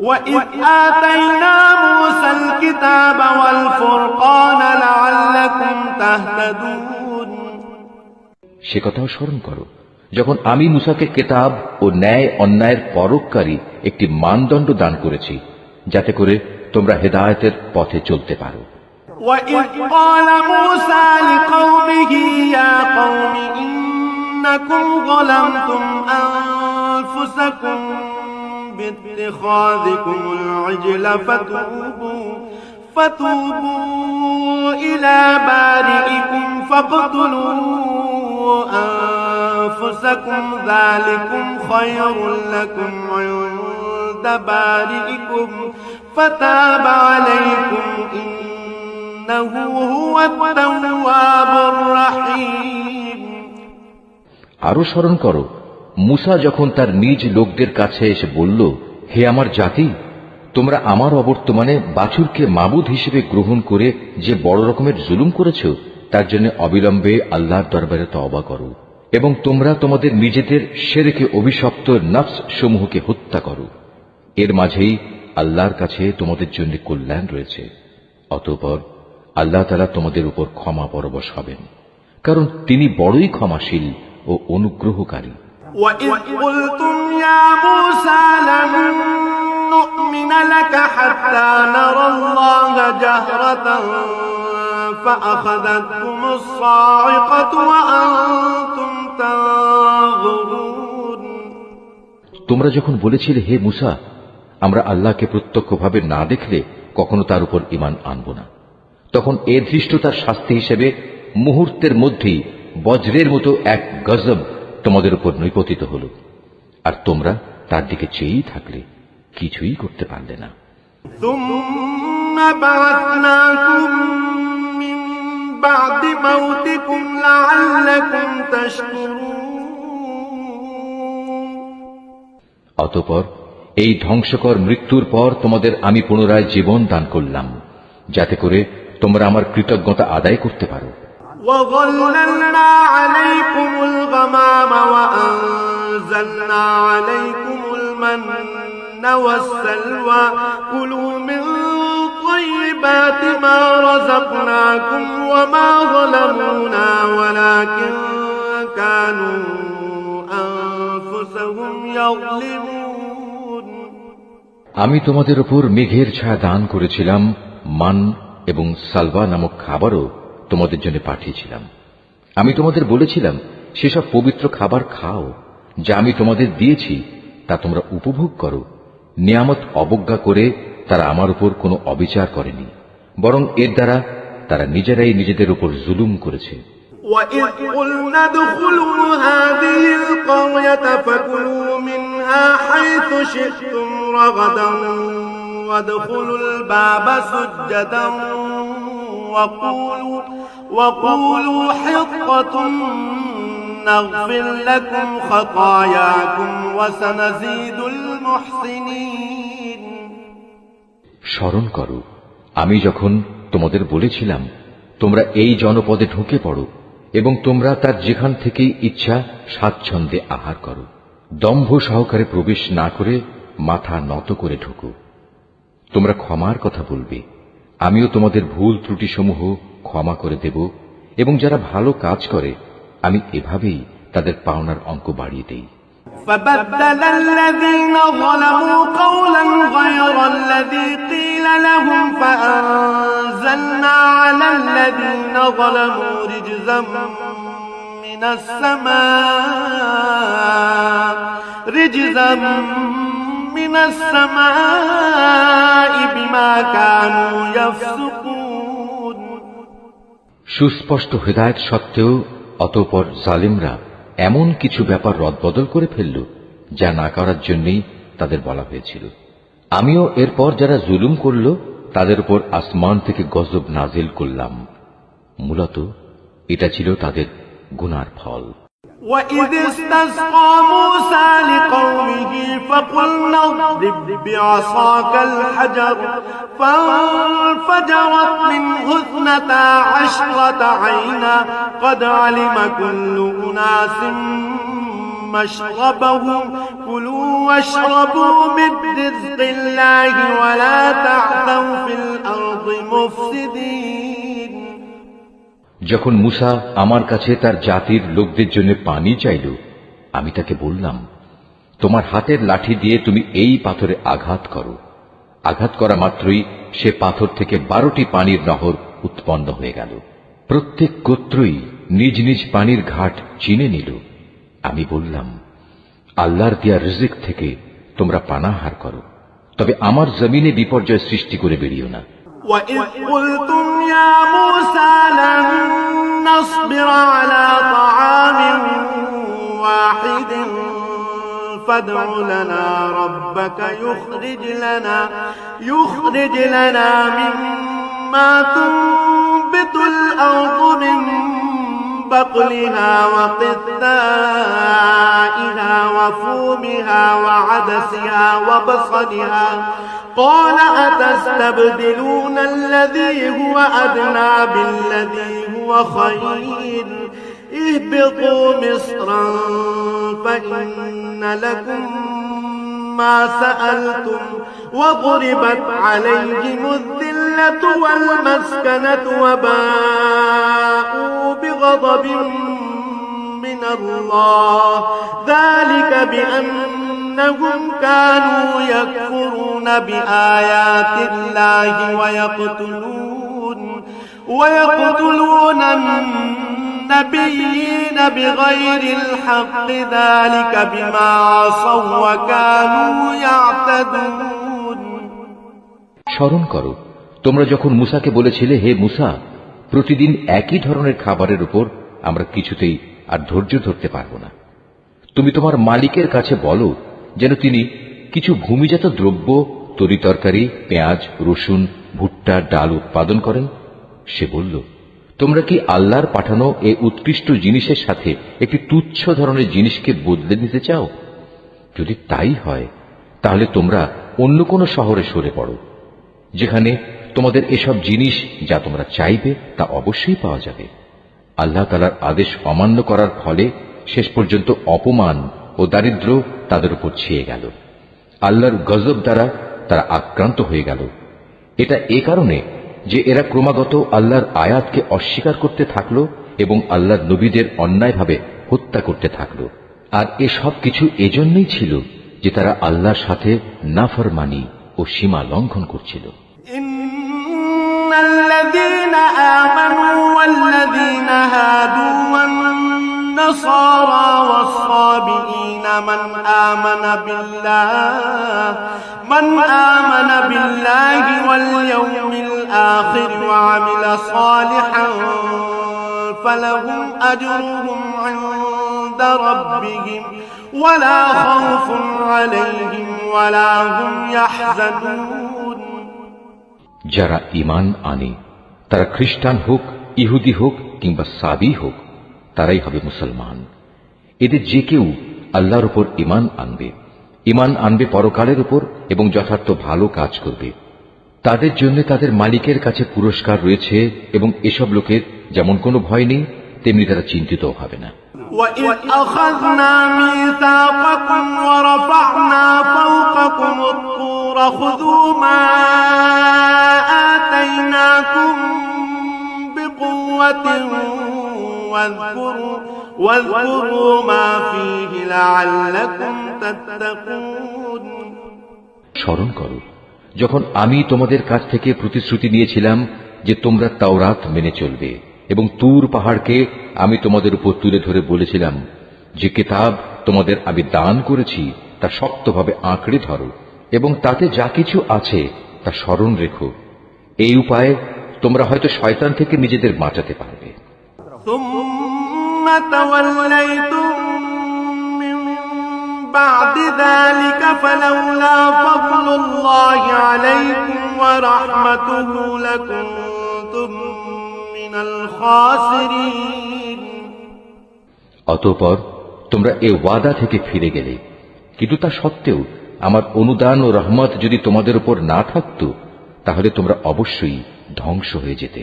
[SPEAKER 2] وَإِذْ آتَيْنَا مُوسَى الْكِتَابَ وَالْفُرْقَانَ لَعَلَّكُمْ تَهْتَدُونَ।
[SPEAKER 1] সে কথাও স্মরণ করো, যখন আমি মুসাকে কিতাব ও ন্যায় অন্যায়ের পরককারী একটি মানদণ্ড দান করেছি, যাতে করে তোমরা হেদায়েতের পথে চলতে পারো।
[SPEAKER 2] وَإِذْ قَالَ مُوسَى لِقَوْمِهِ يَا قَوْمِ إِنَّكُمْ ظَلَمْتُمْ أَنفُسَكُمْ بِاتِّخَاذِكُمُ الْعِجْلَ فَتُوبُوا إِلَى بَارِئِكُمْ فَاقْتُلُوا أَنفُسَكُمْ ذَلِكُمْ خَيْرٌ لَكُمْ عِندَ بَارِئِكُمْ فَتَابَ عَلَيْكُمْ إِنَّهُ هُوَ التَّوَّابُ الرَّحِيمُ।
[SPEAKER 1] আরো স্মরণ করো, মুসা যখন তার নিজ লোকদের কাছে এসে বলল, হে আমার জাতি, তোমরা আমার অবর্তমানে বাছুরকে মাবুদ হিসেবে গ্রহণ করে যে বড় রকমের জুলুম করেছ, তার জন্য অবিলম্বে আল্লাহর দরবারে তওবা করো এবং তোমরা তোমাদের নিজেদের শিরকে অভিশপ্ত নফস সমূহকে হত্যা করো। এর মাঝেই আল্লাহর কাছে তোমাদের জন্য কল্যাণ রয়েছে। অতঃপর আল্লাহ তাআলা তোমাদের উপর ক্ষমা পরবশ হবেন, কারণ তিনি বড়ই ক্ষমাশীল ও অনুগ্রহকারী।
[SPEAKER 2] وَإِذْ قُلْتُمْ يَا مُوسَىٰ لَن نُّؤْمِنَ لَكَ حَتَّىٰ نَرَى اللَّهَ جَهْرَةً فَأَخَذَتْكُمُ الصَّاعِقَةُ وَأَنتُمْ تَنظُرُونَ।
[SPEAKER 1] তোমরা যখন বলেছিলে, হে মুসা, আমরা আল্লাহকে প্রত্যক্ষভাবে না দেখলে কখনো তার উপর ঈমান আনব না, তখন এ ধৃষ্টতার শাস্তি হিসেবে মুহূর্তের মধ্যেই বজ্রের মতো এক গজব তোমাদের উপর নৈপতিত হল, আর তোমরা তার দিকে চেয়েই থাকলে, কিছুই করতে পারলে না।
[SPEAKER 2] ثُمَّ بَعَثْنَاكُم مِّن بَعْدِ مَوْتِكُمْ لَعَلَّكُمْ تَشْكُرُونَ।
[SPEAKER 1] অতঃপর এই ধ্বংসকর মৃত্যুর পর তোমাদের আমি পুনরায় জীবন দান করলাম, যাতে করে তোমরা আমার কৃতজ্ঞতা আদায় করতে পারো।
[SPEAKER 2] وَظَلَّلْنَا عَلَيْكُمُ الْغَمَامَ وَأَنزَلْنَا عَلَيْكُمُ الْمَنَّ وَالسَّلْوَىٰ كُلُوا مِن طَيِّبَاتِ مَا رَزَقْنَاكُمْ وَمَا ظَلَمُونَا وَلَٰكِن كَانُوا أَنفُسَهُمْ يَظْلِمُونَ।
[SPEAKER 1] আমি তোমাদের উপর মেঘের ছায়া দান করেছিলাম, মান এবং সালওয়া নামক খাবারও তোমাদের জন্য পাঠিয়েছিলাম। আমি তোমাদের বলেছিলাম, সেসব পবিত্র খাবার খাও যা আমি তোমাদের দিয়েছি, তা তোমরা উপভোগ করো। নিয়ামত অবজ্ঞা করে তারা আমার উপর কোনো অবিচার করেনি, বরং এর দ্বারা তারা নিজেরাই নিজেদের উপর জুলুম করেছে।
[SPEAKER 2] وَإِذْ قُلْنَا ادْخُلُوا هَٰذِهِ الْقَرْيَةَ فَكُلُوا مِنْهَا حَيْثُ شِئْتُمْ رَغَدًا وَادْخُلُوا الْبَابَ سُجَّدًا وَقُولُوا حِطَّةٌ نَّغْفِرْ لَكُمْ خَطَايَاكُمْ وَسَنَزِيدُ الْمُحْسِنِينَ।
[SPEAKER 1] স্মরণ করো, আমি যখন তোমাদের বলেছিলাম, তোমরা এই জনপদে ঢুকে পড়ো এবং তোমরা তার যেখান থেকেই ইচ্ছা স্বাচ্ছন্দ্যে আহার করো। দম্ভ সহকারে প্রবেশ না করে মাথা নত করে ঢুকো। তোমরা ক্ষমার কথা বলবে, আমিও তোমাদের ভুল ত্রুটি সমূহ ক্ষমা করে দেব, এবং যারা ভালো কাজ করে আমি এভাবেই তাদের পাওনার অঙ্ক বাড়িয়ে দেই।
[SPEAKER 2] فَبَدَّلَ الَّذِينَ ظَلَمُوا قَوْلًا غَيْرَ الَّذِي قِيلَ قيل لهم فأنزلنا على الذين ظلموا رجزا من السماء بما كانوا يفسقون
[SPEAKER 1] সুস্পষ্ট হেদায়েত সত্ত্বেও অতঃপর জালিমরা এমন কিছু ব্যাপার রদবদল করে ফেলল যা না করার জন্যই তাদের বলা হয়েছিল। আমিও এরপর যারা জুলুম করল তাদের উপর আসমান থেকে গজব নাজিল করলাম। মূলত এটা ছিল তাদের গুনার ফল।
[SPEAKER 2] وَإِذِ اسْتَسْقَى مُوسَى لِقَوْمِهِ فَقُلْنَا اضْرِبْ بِعَصَاكَ الْحَجَرَ فَانفَجَرَتْ مِنْهُ 12 عَيْنًا قَدْ عَلِمَ كُلُّ أُنَاسٍ مَشْرَبَهُمْ كُلُوا وَاشْرَبُوا مِنْ رِزْقِ اللَّهِ وَلَا تَعْثَوْا فِي الْأَرْضِ مُفْسِدِينَ
[SPEAKER 1] যখন মুসা আমার কাছে তার জাতির লোকদের জন্য পানি চাইল, আমি তাকে বললাম, তোমার হাতের লাঠি দিয়ে তুমি এই পাথরে আঘাত করো। আঘাত করা মাত্রই সে পাথর থেকে 12টি পানির নহর উৎপন্ন হয়ে গেল। প্রত্যেক গোত্রই নিজ নিজ পানির ঘাট চিনে নিল। আমি বললাম, আল্লাহর দেয়া রিজিক থেকে তোমরা পানাহার করো, তবে আমার জমিনে বিপর্যয় সৃষ্টি করে বেরিও না।
[SPEAKER 2] وَإِذْ قُلْتُمْ يَا مُوسَى لَن نَّصْبِرَ عَلَىٰ طَعَامٍ وَاحِدٍ فَادْعُ لَنَا رَبَّكَ يُخْرِجْ لَنَا مِمَّا تُنبِتُ الْأَرْضُ مِن بَقْلِهَا وَقِثَّائِهَا وَفُومِهَا وَعَدَسِهَا وَبَصَلِهَا قال أتستبدلون الذي هو أدنى بالذي هو خير اهبطوا مصرا فإن لكم ما سألتم وضربت عليهم الذلة والمسكنة وباءوا بغضب من الله ذلك بأنهم كانوا يكفرون بآيات الله ويقتلون النبيين بغير الحق ذلك بما عصوا وكانوا يعتدون
[SPEAKER 1] স্মরণ করো, তোমরা যখন মুসাকে বলেছিলে, হে মুসা, প্রতিদিন একই ধরনের খাবারের উপর আমরা কিছুতেই আর ধৈর্য ধরতে পারব না। তুমি তোমার মালিকের কাছে বলো যেন তিনি কিছু ভূমিজাত দ্রব্য, তরিতরকারি, পেঁয়াজ, রসুন, ভুট্টা, ডাল উৎপাদন করেন। সে বলল, তোমরা কি আল্লাহর পাঠানো এই উৎকৃষ্ট জিনিসের সাথে একটি তুচ্ছ ধরনের জিনিসকে বদলে নিতে চাও? যদি তাই হয় তাহলে তোমরা অন্য কোনো শহরে সরে পড়ো, যেখানে তোমাদের এসব জিনিস যা তোমরা চাইবে তা অবশ্যই পাওয়া যাবে। আল্লাহ তাআলার আদেশ অমান্য করার ফলে শেষ পর্যন্ত অপমান ও দারিদ্র্য তাদের উপর ছেয়ে গেল। আল্লাহর গজব দ্বারা তারা আক্রান্ত হয়ে গেল। এটা এ কারণে যে এরা ক্রমাগত আল্লাহর আয়াতকে অস্বীকার করতে থাকলো এবং আল্লাহর নবীদের অন্যায়ভাবে হত্যা করতে থাকলো। আর এসব কিছু এজন্যই ছিল যে তারা আল্লাহর সাথে নাফরমানি ও সীমা লঙ্ঘন করছিল।
[SPEAKER 2] الذين آمنوا والذين هادوا والنصارى والصابئين من آمن بالله واليوم الآخر وعمل صالحا فلهم أجرهم عند ربهم ولا خوف عليهم ولا هم يحزنون
[SPEAKER 1] যারা ঈমান আনে তারা খ্রিস্টান হোক, ইহুদি হোক কিংবা সাবি হোক, তারাই হবে মুসলমান। এদের যে কেউ আল্লাহর উপর ঈমান আনবে পরকালের উপর এবং যথার্থ ভালো কাজ করবে, তাদের জন্য তাদের মালিকের কাছে পুরস্কার রয়েছে এবং এসব লোকের যেমন কোনো ভয় নেই, তেমনি তারা চিন্তিত হবে না।
[SPEAKER 2] وَإِذْ أَخَذْنَا مِيثَاقَكُمْ وَرَفَعْنَا فَوْقَكُمُ الطُّورَ خُذُوا مَا آتَيْنَاكُمْ بِقُوَّةٍ واذكروا ما فيه لعلكم تتقون
[SPEAKER 1] স্মরণ করো, যখন আমি তোমাদের কাছ থেকে প্রতিশ্রুতি নিয়েছিলাম যে তোমরা তাওরাত মেনে চলবে, এবং তুর পাহাড়কে আমি তোমাদের উপর তুলে ধরে বলেছিলাম যে কিতাব তোমাদের আমি দান করেছি তা শক্তভাবে আঁকড়ে ধরো এবং তাতে যা কিছু আছে তা স্মরণ রেখো। এই উপায়ে তোমরা হয়তো শয়তান থেকে নিজেদের বাঁচাতে পারবে।
[SPEAKER 2] ثم توليتم من بعد ذلك فلولا فضل الله عليكم ورحمته لكنتم من الخاسرين।
[SPEAKER 1] অতঃপর তোমরা এ ওয়াদা থেকে ফিরে গেলে, কিন্তু তা সত্ত্বেও আমার অনুদান ও রহমত যদি তোমাদের উপর না থাকত তাহলে তোমরা অবশ্যই ধ্বংস হয়ে যেতে।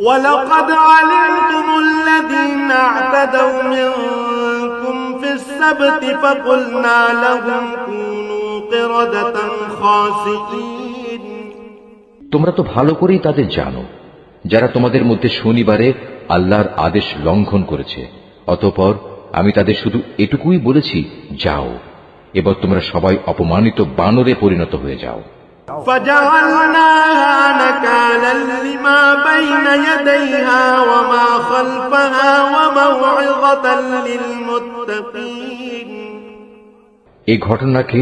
[SPEAKER 2] وَلَقَدْ عَلِمْتُمُ الَّذِينَ اعْتَدَوْا مِنكُمْ فِي السَّبْتِ فَقُلْنَا لَهُمْ كُونُوا قِرَدَةً خَاسِئِينَ।
[SPEAKER 1] তোমরা তো ভালো করেই তাদের জানো যারা তোমাদের মধ্যে শনিবারে আল্লাহর আদেশ লঙ্ঘন করেছে। অতঃপর আমি তাদের শুধু এটুকুই বলেছি, যাও, এবার তোমরা সবাই অপমানিত বানরে পরিণত হয়ে যাও।
[SPEAKER 2] فَجَعَلْنَاهَا نَكَالًا لِمَا بَيْنَ يَدَيْهَا وَمَا خَلْفَهَا وَمَوْعِظَةً لِلْمُتَّقِينَ।
[SPEAKER 1] এই ঘটনাকে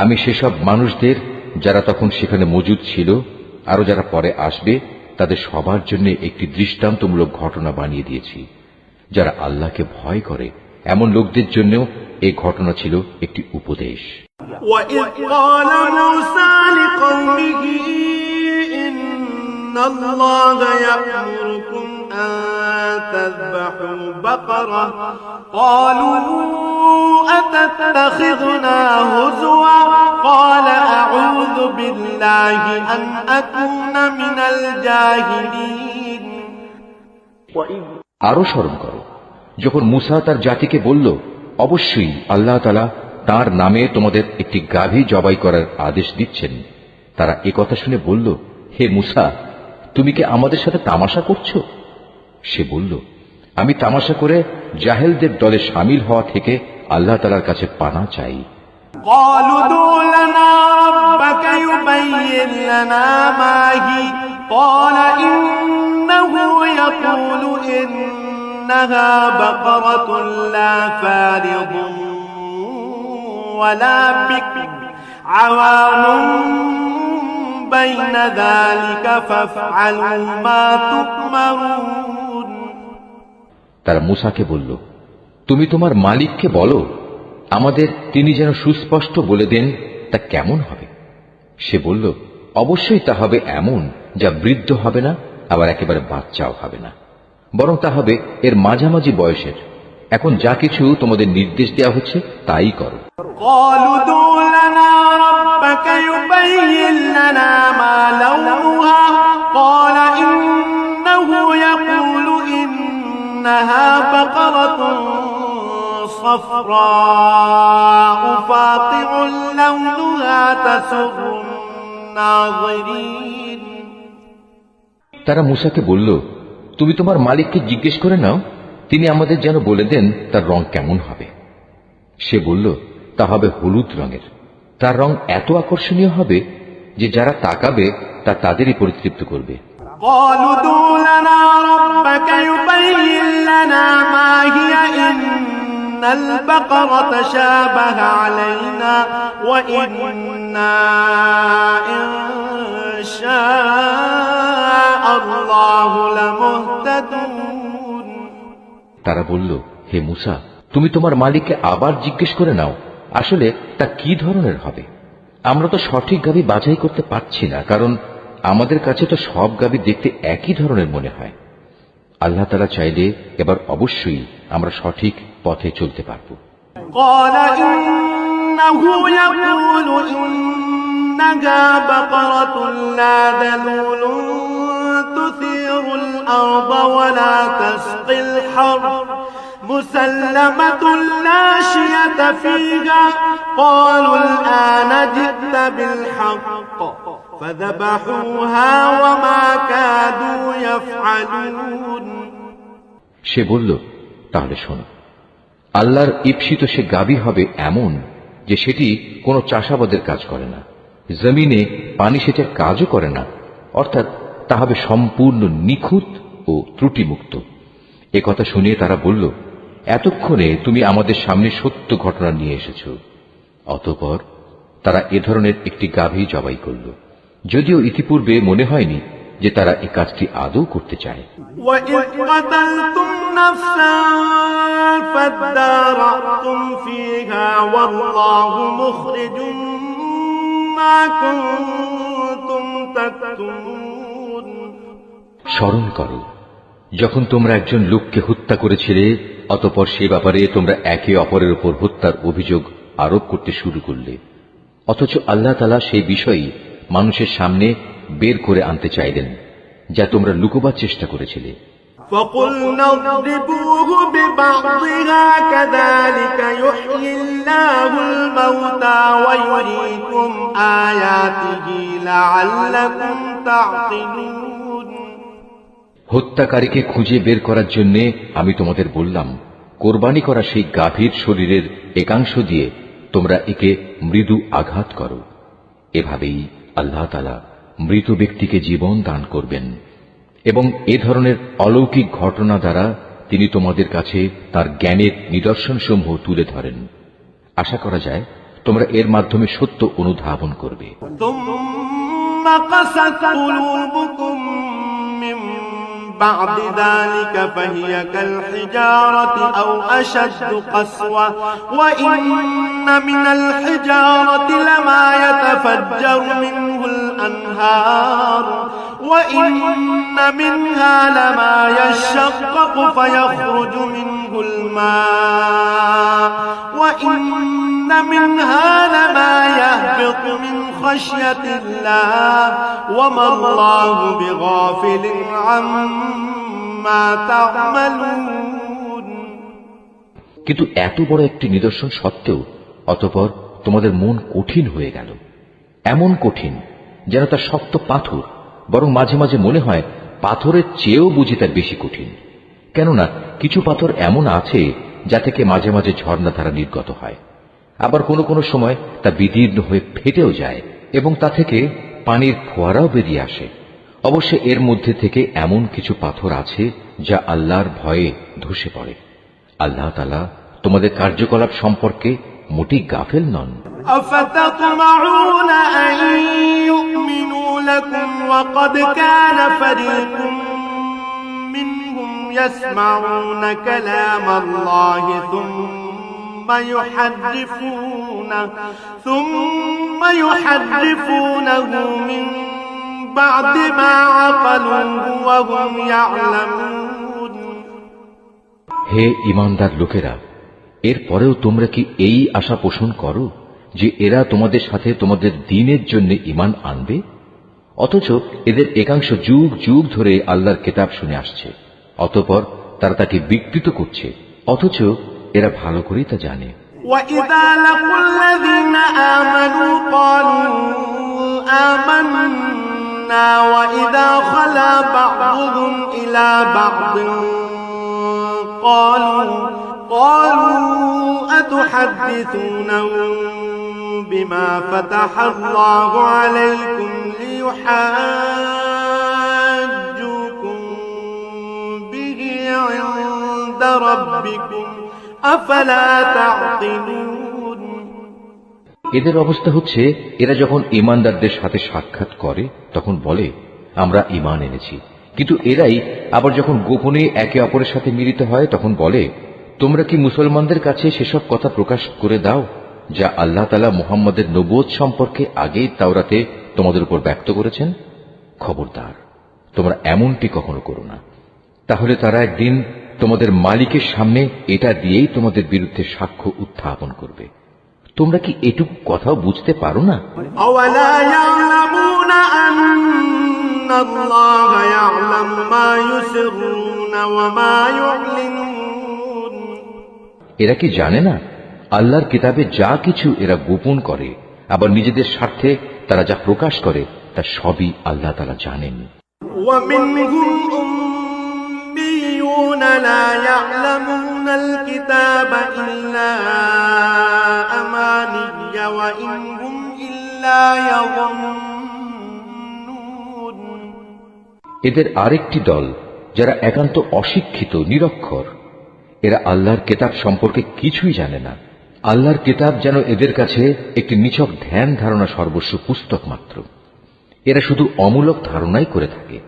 [SPEAKER 1] আমি সেসব মানুষদের যারা তখন সেখানে মজুদ ছিল আরো যারা পরে আসবে তাদের সবার জন্য একটি দৃষ্টান্তমূলক ঘটনা বানিয়ে দিয়েছি। যারা আল্লাহকে ভয় করে এমন লোকদের জন্য এই ঘটনা ছিল একটি উপদেশ।
[SPEAKER 2] وَإِذْ قَالَ مُوسَى لِقَوْمِهِ إِنَّ اللَّهَ يَأْمُرُكُمْ أَن تَذْبَحُوا بَقَرَةً قَالُوا أَتَتَّخِذُنَا هُزُوًا قَالَ أَعُوذُ بِاللَّهِ أَنْ أَكُونَ مِنَ الْجَاهِلِينَ।
[SPEAKER 1] আরো স্মরণ করো যখন মুসা তার জাতিকে বলল, অবশ্যই আল্লাহ তাআলা তার নামে তোমাদের একটি গাভী জবাই করার আদেশ দিচ্ছেন। তারা একথা শুনে বলল, হে মুসা, তুমি কি আমাদের সাথে তামাশা করছো? সে বলল, আমি তামাশা করে জাহেলদের দলে শামিল হওয়া থেকে আল্লাহ তাআলার কাছে পানা চাই।
[SPEAKER 2] قالوا ادع لنا ربك يبين لنا ما هي قال إنه يقول إنها بقرة لا فارض ولا بكر عوان بين ذلك فافعلوا ما تؤمرون।
[SPEAKER 1] তারা মুসাকে বলল, তুমি তোমার মালিককে বলো আমাদের তিনি যেন সুস্পষ্ট বলে দেন তা কেমন হবে। সে বলল, অবশ্যই তা হবে এমন যা বৃদ্ধ হবে না আবার একেবারে বাচ্চাও হবে না, বরং তা হবে এর মাঝামাঝি বয়সের। এখন যা কিছু তোমাদের নির্দেশ দেওয়া হচ্ছে তাই করো।
[SPEAKER 2] قالوا ادع لنا ربك يبين لنا ما لونها قال إنه يقول إنها بقرة صفراء فاقع لونها تسر الناظرين।
[SPEAKER 1] তারা মুসাকে বলল, তুমি তোমার মালিককে জিজ্ঞেস করে নাও, তিনি আমাদের যেন বলে দেন তার রং কেমন হবে। সে বলল, তা হবে হলুদ রঙের। তার রং এত আকর্ষণীয় হবে যে যারা তাকাবে তা তাদেরই পরিতৃপ্ত করবে।
[SPEAKER 2] قالوا ادع لنا ربك يبين لنا ما هي إن البقرة شابه علينا وإنا إن شاء الله لمهتدون।
[SPEAKER 1] তারা বলল, হে মুসা, তুমি তোমার মালিককে আবার জিজ্ঞেস করে নাও আসলে তা কি ধরনের হবে। আমরা তো সঠিক গাভী বাছাই করতে পারছি না, কারণ আমাদের কাছে তো সব গাভী দেখতে একই ধরনের মনে হয়। আল্লাহ তাআলা চাইলে এবার অবশ্যই আমরা সঠিক পথে চলতে পারব।
[SPEAKER 2] قال إنه يقول إنها بقرة لا ذلول تثير الأرض ولا تسقي الحرث مسلمة لا شية فيها قالوا الآن جئت بالحق فذبحوها وما كادوا يفعلون।
[SPEAKER 1] সে বলল, তাহলে শোনো, আল্লাহর ঈপ্সিত সে গাভী হবে এমন যে সেটি কোনো চাষাবাদের কাজ করে না, জমিনে পানি সেচের কাজও করে না, অর্থাৎ তা হবে সম্পূর্ণ নিখুঁত ও ত্রুটিমুক্ত। একথা শুনিয়ে তারা বলল, এতক্ষণে তুমি আমাদের সামনে সত্য ঘটনা নিয়ে এসেছ। অতঃপর তারা এ ধরনের একটি গাভী জবাই করল, যদিও ইতিপূর্বে মনে হয়নি যে তারা এই কাজটি আদৌ করতে চায়।
[SPEAKER 2] وَإِذْ قَتَلْتُمْ نَفْسًا فَادَّارَأْتُمْ فِيهَا وَاللَّهُ مُخْرِجٌ مَا كُنتُمْ تَكْتُمُونَ।
[SPEAKER 1] স্মরণ করো, যখন তোমরা একজন লোককে হত্যা করেছিলে, অতঃপর সে ব্যাপারে তোমরা একে অপরের উপর হত্যার অভিযোগ আরোপ করতে শুরু করলে, অথচ আল্লাহ তাআলা সেই বিষয়ই মানুষের সামনে বের করে আনতে চাইলেন যা তোমরা লুকোবার চেষ্টা করেছিলে।
[SPEAKER 2] فَقُلْنَا اضْرِبُوهُ بِبَعْضِهَا كَذَلِكَ يُحْيِي اللَّهُ الْمَوْتَى وَيُرِيكُمْ آيَاتِهِ لَعَلَّكُمْ تَعْقِلُونَ।
[SPEAKER 1] হত্যাকারীকে খুঁজে বের করার জন্য আমি তোমাদের বললাম, কোরবানি করা সেই গাভীর শরীরের একাংশ দিয়ে তোমরা একে মৃদু আঘাত করো। এভাবেই আল্লাহ তাআলা মৃত ব্যক্তিকে জীবন দান করবেন এবং এ ধরনের অলৌকিক ঘটনা দ্বারা তিনি তোমাদের কাছে তার জ্ঞানের নিদর্শনসমূহ তুলে ধরেন। আশা করা যায় তোমরা এর মাধ্যমে সত্য অনুধাবন করবে।
[SPEAKER 2] ثُمَّ قَسَتْ قُلُوبُكُم مِّن بَعْدِ ذَلِكَ فَهِيَ كَالْحِجَارَةِ أَوْ أَشَدُّ قَسْوَةً وَإِنَّ مِنَ الْحِجَارَةِ لَمَا يَتَفَجَّرُ مِنْهُ الْأَنْهَارُ وَإِنَّ مِنْهَا لَمَا يَشَّقَّقُ فَيَخْرُجُ مِنْهُ الْمَاءُ وَإِنَّ مِنْهَا لَمَا يَهْبِطُ مِنْ خَشْيَةِ اللَّهِ وَمَا اللَّهُ بِغَافِلٍ عَمَّا تَعْمَلُونَ।
[SPEAKER 1] কিন্তু এত বড় একটি নিদর্শন সত্ত্বেও অতঃপর তোমাদের মন কঠিন হয়ে গেল, এমন কঠিন যেন তা শক্ত পাথর, বরং মাঝে মাঝে মনে হয় পাথরের চেয়েও বুঝি তার বেশি কঠিন। কেননা কিছু পাথর এমন আছে যা থেকে মাঝে মাঝে ঝর্ণাধারা নির্গত হয়, আবার কোনো কোনো সময় তা বিদীর্ণ হয়ে ফেটেও যায় এবং তা থেকে পানির ফোয়ারাও বেরিয়ে আসে। অবশ্য এর মধ্যে থেকে এমন কিছু পাথর আছে যা আল্লাহর ভয়ে ধসে পড়ে। আল্লাহ তাআলা তোমাদের কার্যকলাপ সম্পর্কে মোটেই গাফেল নন।
[SPEAKER 2] أفتطمعون أن يؤمنوا لكم وقد كان فريق منهم يسمعون كلام الله ثم يحرفونه من بعد ما عقلوه وهم يعلمون।
[SPEAKER 1] হে ঈমানদার লোকেরা, এরপরেও তোমরা কি এই আশা পোষণ করো যে এরা তোমাদের সাথে তোমাদের দ্বীনের জন্য ঈমান আনবে? অথচ এদের একাংশ যুগ যুগ ধরে আল্লাহর কিতাব শুনে আসছে, অতঃপর তারা তাকে বিকৃত করছে, অথচ এরা ভালো করেই তা জানে।
[SPEAKER 2] وَإِذَا لَقُوا الَّذِينَ آمَنُوا قَالُوا آمَنَّا وَإِذَا خَلَا بَعْضُهُمْ إِلَى بَعْضٍ قالوا أتحدثونهم بما فتح الله عليكم ليحاجوكم به عند ربكم أفلا تعقلون।
[SPEAKER 1] এদের অবস্থা হচ্ছে, এরা যখন ঈমানদারদের সাথে সাক্ষাৎ করে তখন বলে আমরা ঈমান এনেছি, কিন্তু এরাই আবার যখন গোপনে একে অপরের সাথে মিলিত হয় তখন বলে তোমরা কি মুসলমানদের কাছে সেসব কথা প্রকাশ করে দাও যা আল্লাহ তাআলা মুহাম্মদের নবুয়ত সম্পর্কে আগেই তাওরাতে তোমাদের উপর ব্যক্ত করেছেন। খবরদার, তোমরা এমনটি কখনো করো না, তাহলে তারা একদিন তোমাদের মালিকের সামনে এটা দিয়েই তোমাদের বিরুদ্ধে সাক্ষ্য উত্থাপন করবে। তোমরা কি এটুকু কথাও বুঝতে পারো না?
[SPEAKER 2] আওয়ালা ইয়ালামুনা আন্নাল্লাহা ইয়ালামু মা ইউসিররুনা ওয়া মা ইউলিনুন।
[SPEAKER 1] এরা কি জানে না আল্লাহর কিতাবে যা কিছু এরা গোপন করে আবার নিজেদের স্বার্থে তারা যা প্রকাশ করে তা সবই আল্লাহ তাআলা জানেন।
[SPEAKER 2] ওয়া মিনহুম উম্মিয়ুন লা ইয়ালামুনাল কিতাবা ইল্লা আমানিয়া ওয়া ইনহুম إلا يظنون
[SPEAKER 1] এদের আরেকটি দল যারা একান্ত অশিক্ষিত নিরক্ষর, এরা আল্লাহর কিতাব সম্পর্কে কিছুই জানে না। আল্লাহর কিতাব যেন এদের কাছে একটি নিছক ধ্যান ধারণা সর্বস্ব পুস্তক মাত্র। এরা শুধু অমূলক ধারণাই করে থাকে।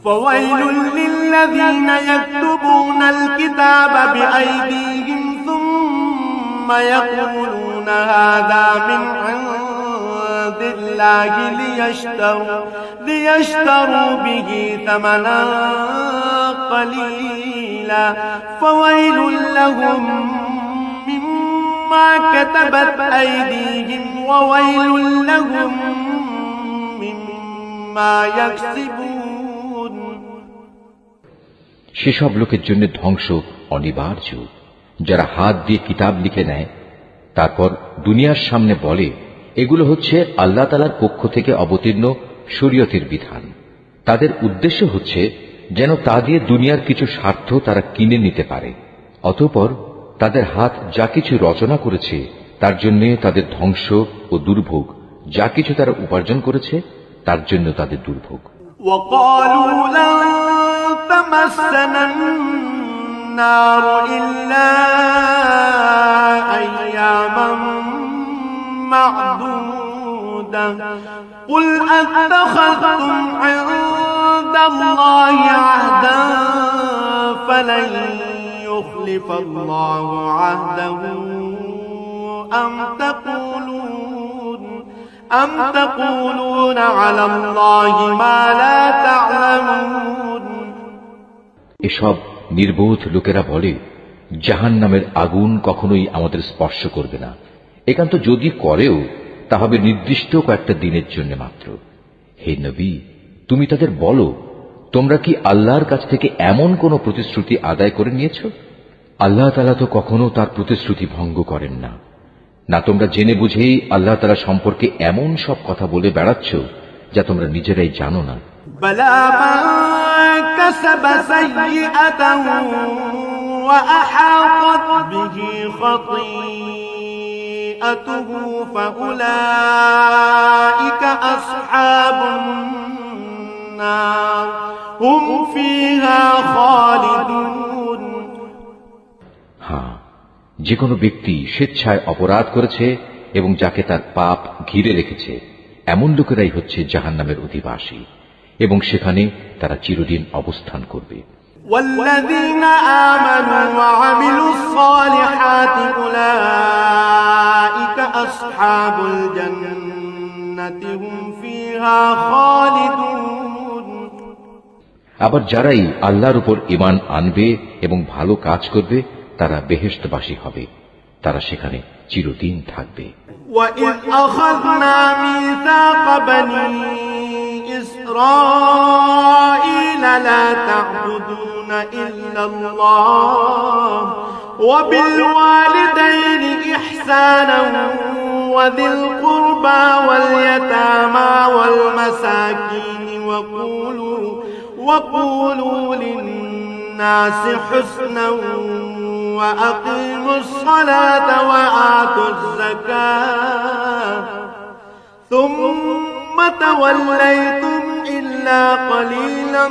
[SPEAKER 2] فويل للذين يكتبون الكتاب بأيديهم ثم يقولون هذا من عند الله ليشتروا به ثمنا قليلا فويل لهم مما كتبت أيديهم وويل لهم مما يكسبون
[SPEAKER 1] সেসব লোকের জন্য ধ্বংস অনিবার্য যারা হাত দিয়ে কিতাব লিখে নেয়, তারপর দুনিয়ার সামনে বলে এগুলো হচ্ছে আল্লাহ তাআলার পক্ষ থেকে অবতীর্ণ শরীয়তের বিধান। তাদের উদ্দেশ্য হচ্ছে যেন তা দিয়ে দুনিয়ার কিছু স্বার্থ তারা কিনে নিতে পারে। অতঃপর তাদের হাত যা কিছু রচনা করেছে তার জন্য তাদের ধ্বংস ও দুর্ভোগ, যা কিছু তারা উপার্জন করেছে তার জন্য তাদের দুর্ভোগ।
[SPEAKER 2] وقالوا لن تمسنا النار إلا أياما معدودة قل أتخذتم عند الله عهدا فلن يخلف الله عهده أم تقولون على الله ما لا تعلمون
[SPEAKER 1] এসব নির্বোধ লোকেরা বলে জাহান্নামের আগুন কখনোই আমাদের স্পর্শ করবে না, একান্ত যদি করেও তা হবে নির্দিষ্ট কয়েকটা দিনের জন্য মাত্র। হে নবী, তুমি তাদের বলো, তোমরা কি আল্লাহর কাছ থেকে এমন কোন প্রতিশ্রুতি আদায় করে নিয়েছ? আল্লাহ তাআলা তো কখনো তার প্রতিশ্রুতি ভঙ্গ করেন না। না তোমরা জেনে বুঝেই আল্লাহ তাআলা সম্পর্কে এমন সব কথা বলে বেড়াচ্ছ যা তোমরা নিজেরাই জানো না।
[SPEAKER 2] بلى من كسب سيئة وأحاطت به خطيئته فأولئك أصحاب النار هم فيها خالدون
[SPEAKER 1] হ্যাঁ, যে কোনো ব্যক্তি স্বেচ্ছায় অপরাধ করেছে এবং যাকে তার পাপ ঘিরে রেখেছে, এমন লোকেরাই হচ্ছে জাহান্নামের অধিবাসী এবং সেখানে তারা চিরদিন অবস্থান করবে।
[SPEAKER 2] والذين آمنوا وعملوا الصالحات أولئك أصحاب الجنة هم فيها خالدون
[SPEAKER 1] আবার যারাই আল্লাহর উপর ঈমান আনবে এবং ভালো কাজ করবে তারা বেহেশতবাসী হবে, তারা সেখানে চিরদিন থাকবে।
[SPEAKER 2] وَإِذْ أَخَذْنَا مِيثَاقَ بَنِي إِسْرَائِيلَ لَا تَعْبُدُونَ إِلَّا اللَّهَ وَبِالْوَالِدَيْنِ إِحْسَانًا وَذِي الْقُرْبَى وَالْيَتَامَى وَالْمَسَاكِينِ وَقُولُوا لِلنَّاسِ حُسْنًا وأقيموا الصلاة وآتوا الزكاة ثم توليتم إلا قليلا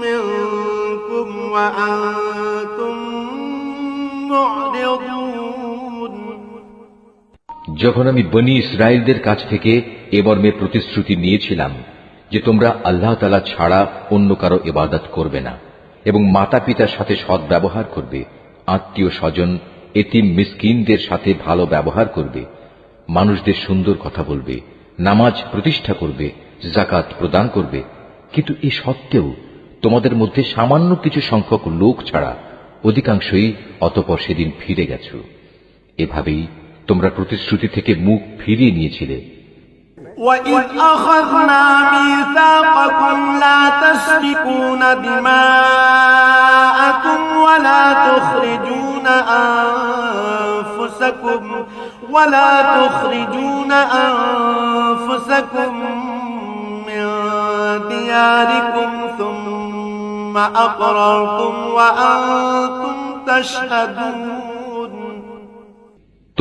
[SPEAKER 2] منكم وأنتم معرضون
[SPEAKER 1] যখন আমি বনী ইসরায়েলদের কাছ থেকে এ মর্মে প্রতিশ্রুতি নিয়েছিলাম যে তোমরা আল্লাহ তাআলা ছাড়া অন্য কারো ইবাদত করবে না এবং মাতা পিতার সাথে সৎ ব্যবহার করবে, আত্মীয় স্বজন এতিম মিসকিনদের সাথে ভালো ব্যবহার করবে, মানুষদের সুন্দর কথা বলবে, নামাজ প্রতিষ্ঠা করবে, যাকাত প্রদান করবে, কিন্তু এ সত্ত্বেও তোমাদের মধ্যে সামান্য কিছু সংখ্যক লোক ছাড়া অধিকাংশই অতঃপর সেদিন ফিরে গেছ। এভাবেই তোমরা প্রতিশ্রুতি থেকে মুখ ফিরিয়ে নিয়েছিলে।
[SPEAKER 2] وَإِذْ أَخَذْنَا مِيثَاقَكُمْ لَا تَسْفِكُونَ دِمَاءَكُمْ وَلَا تُخْرِجُونَ أَنفُسَكُمْ مِنْ دِيَارِكُمْ ثُمَّ أَقْرَرْتُمْ وَأَنْتُمْ تَشْهَدُونَ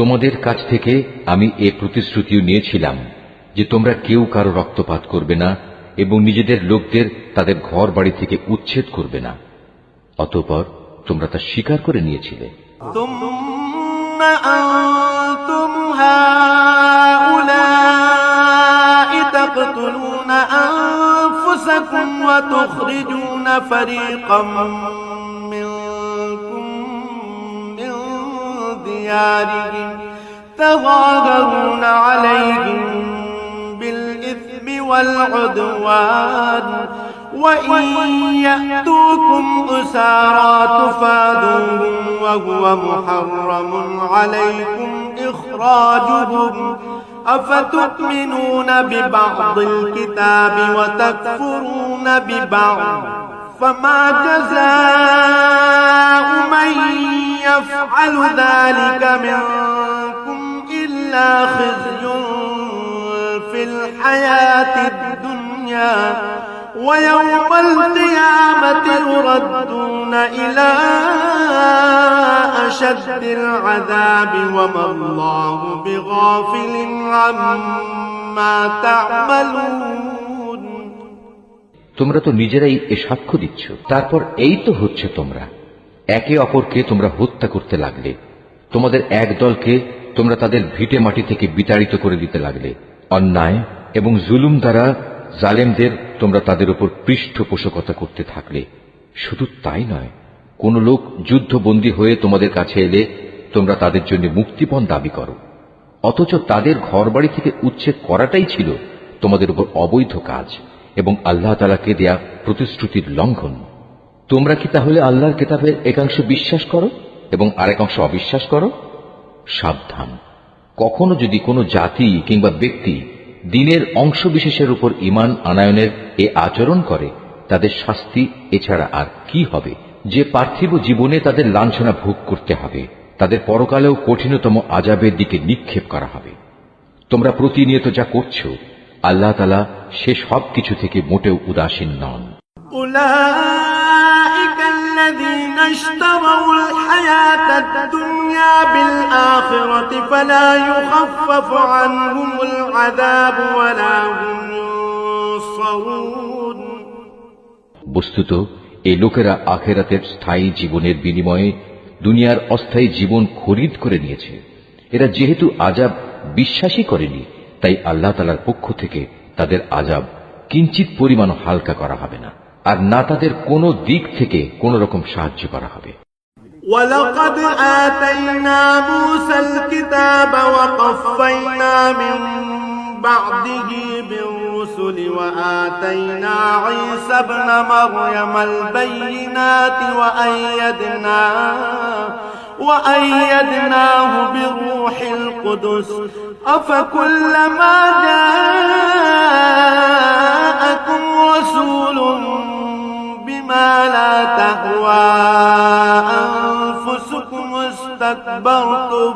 [SPEAKER 1] তোমাদের কাছ থেকে আমি এ প্রতিশ্রুতিও নিয়েছিলাম যে তোমরা কেউ কারো রক্তপাত করবে না এবং নিজেদের লোকদের তাদের ঘর বাড়ি থেকে উচ্ছেদ করবে না। অতঃপর তোমরা তা স্বীকার করে নিয়েছিলে।
[SPEAKER 2] ثم أنتم هؤلاء تقتلون أنفسكم وتخرجون فريقا منكم من ديارهم تظاهرون عليهم بالإثم والعدوان وإن يأتوكم أسارى تفادوهم وهو محرم عليكم إخراجهم أفتؤمنون ببعض الكتاب وتكفرون ببعض فما جزاء من يفعل ذلك منكم إلا خزي في الحياة الدنيا ويوم القيامة يردون إلى أشد العذاب وما الله بغافل عما تعملون।
[SPEAKER 1] তোমরা তো নিজেরাই এ সাক্ষ্য দিচ্ছ। তারপর এই তো হচ্ছে তোমরা একে অপরকে তোমরা হত্যা করতে লাগলে, তোমাদের এক দলকে তোমরা তাদের ভিটে মাটি থেকে বিতাড়িত করে দিতে লাগলে, অন্যায় এবং জুলুম দ্বারা জালেমদের তোমরা তাদের উপর পৃষ্ঠপোষকতা করতে থাকলে। শুধু তাই নয়, কোন লোক যুদ্ধবন্দী হয়ে তোমাদের কাছে এলে তোমরা তাদের জন্য মুক্তিপণ দাবি করো, অথচ তাদের ঘরবাড়ি থেকে উচ্ছেদ করাটাই ছিল তোমাদের উপর অবৈধ কাজ এবং আল্লাহ তাআলাকে দেয়া প্রতিশ্রুতির লঙ্ঘন। তোমরা কি তাহলে আল্লাহর কিতাবের একাংশ বিশ্বাস করো এবং আরেকাংশ অবিশ্বাস করো? সাবধান, কখনো যদি কোনো জাতি কিংবা ব্যক্তি দিনের অংশ বিশেষের উপর ঈমান আনায়নের এ আচরণ করে, তাদের শাস্তি এছাড়া আর কি হবে? যে পার্থিব জীবনে তাদের লাঞ্ছনা ভোগ করতে হবে, তাদের পরকালেও কঠিনতম আযাবের দিকে নিক্ষেপ করা হবে। তোমরা প্রতিনিয়ত যা করছো, আল্লাহ তাআলা সে সব কিছু থেকে মোটেও উদাসীন নন।
[SPEAKER 2] أولئك الذين اشتروا الحياة الدنيا بالآخرة فلا يخفف عنهم العذاب ولا هم ينصرون।
[SPEAKER 1] বস্তুত এই লোকেরা আখিরাতের স্থায়ী জীবনের বিনিময়ে দুনিয়ার অস্থায়ী জীবন খরিদ করে নিয়েছে। এরা যেহেতু আযাব বিশ্বাসই করেনি, তাই আল্লাহ তাআলার পক্ষ থেকে তাদের আযাব কিঞ্চিত পরিমাণ হালকা করা হবে না, আর না তাদের কোনো দিক থেকে কোন রকম সাহায্য করা হবে।
[SPEAKER 2] ولقد آتينا موسى الكتاب وقفينا من بعده بالرسل وآتينا عيسى ابن مريم البينات وأيدناه بروح القدس أفكلما جاءكم رسول بما لا تهوى أنفسكم استكبرتم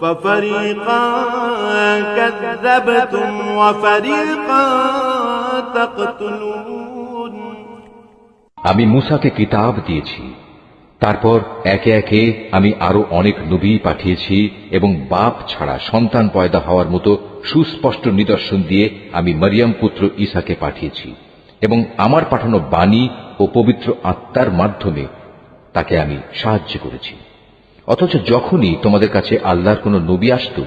[SPEAKER 2] ففريقا كذبتم وفريقا تقتلون।
[SPEAKER 1] আমি মূসাকে কিতাব দিয়েছি, তারপর একে একে আমি আরো অনেক নবী পাঠিয়েছি এবং বাপ ছাড়া সন্তান পয়দা হওয়ার মতো সুস্পষ্ট নিদর্শন দিয়ে আমি মরিয়ম পুত্র ঈসাকে পাঠিয়েছি এবং আমার পাঠানো বাণী ও পবিত্র আত্মার মাধ্যমে তাকে আমি সাহায্য করেছি। অথচ যখনই তোমাদের কাছে আল্লাহর কোন নবী আসত,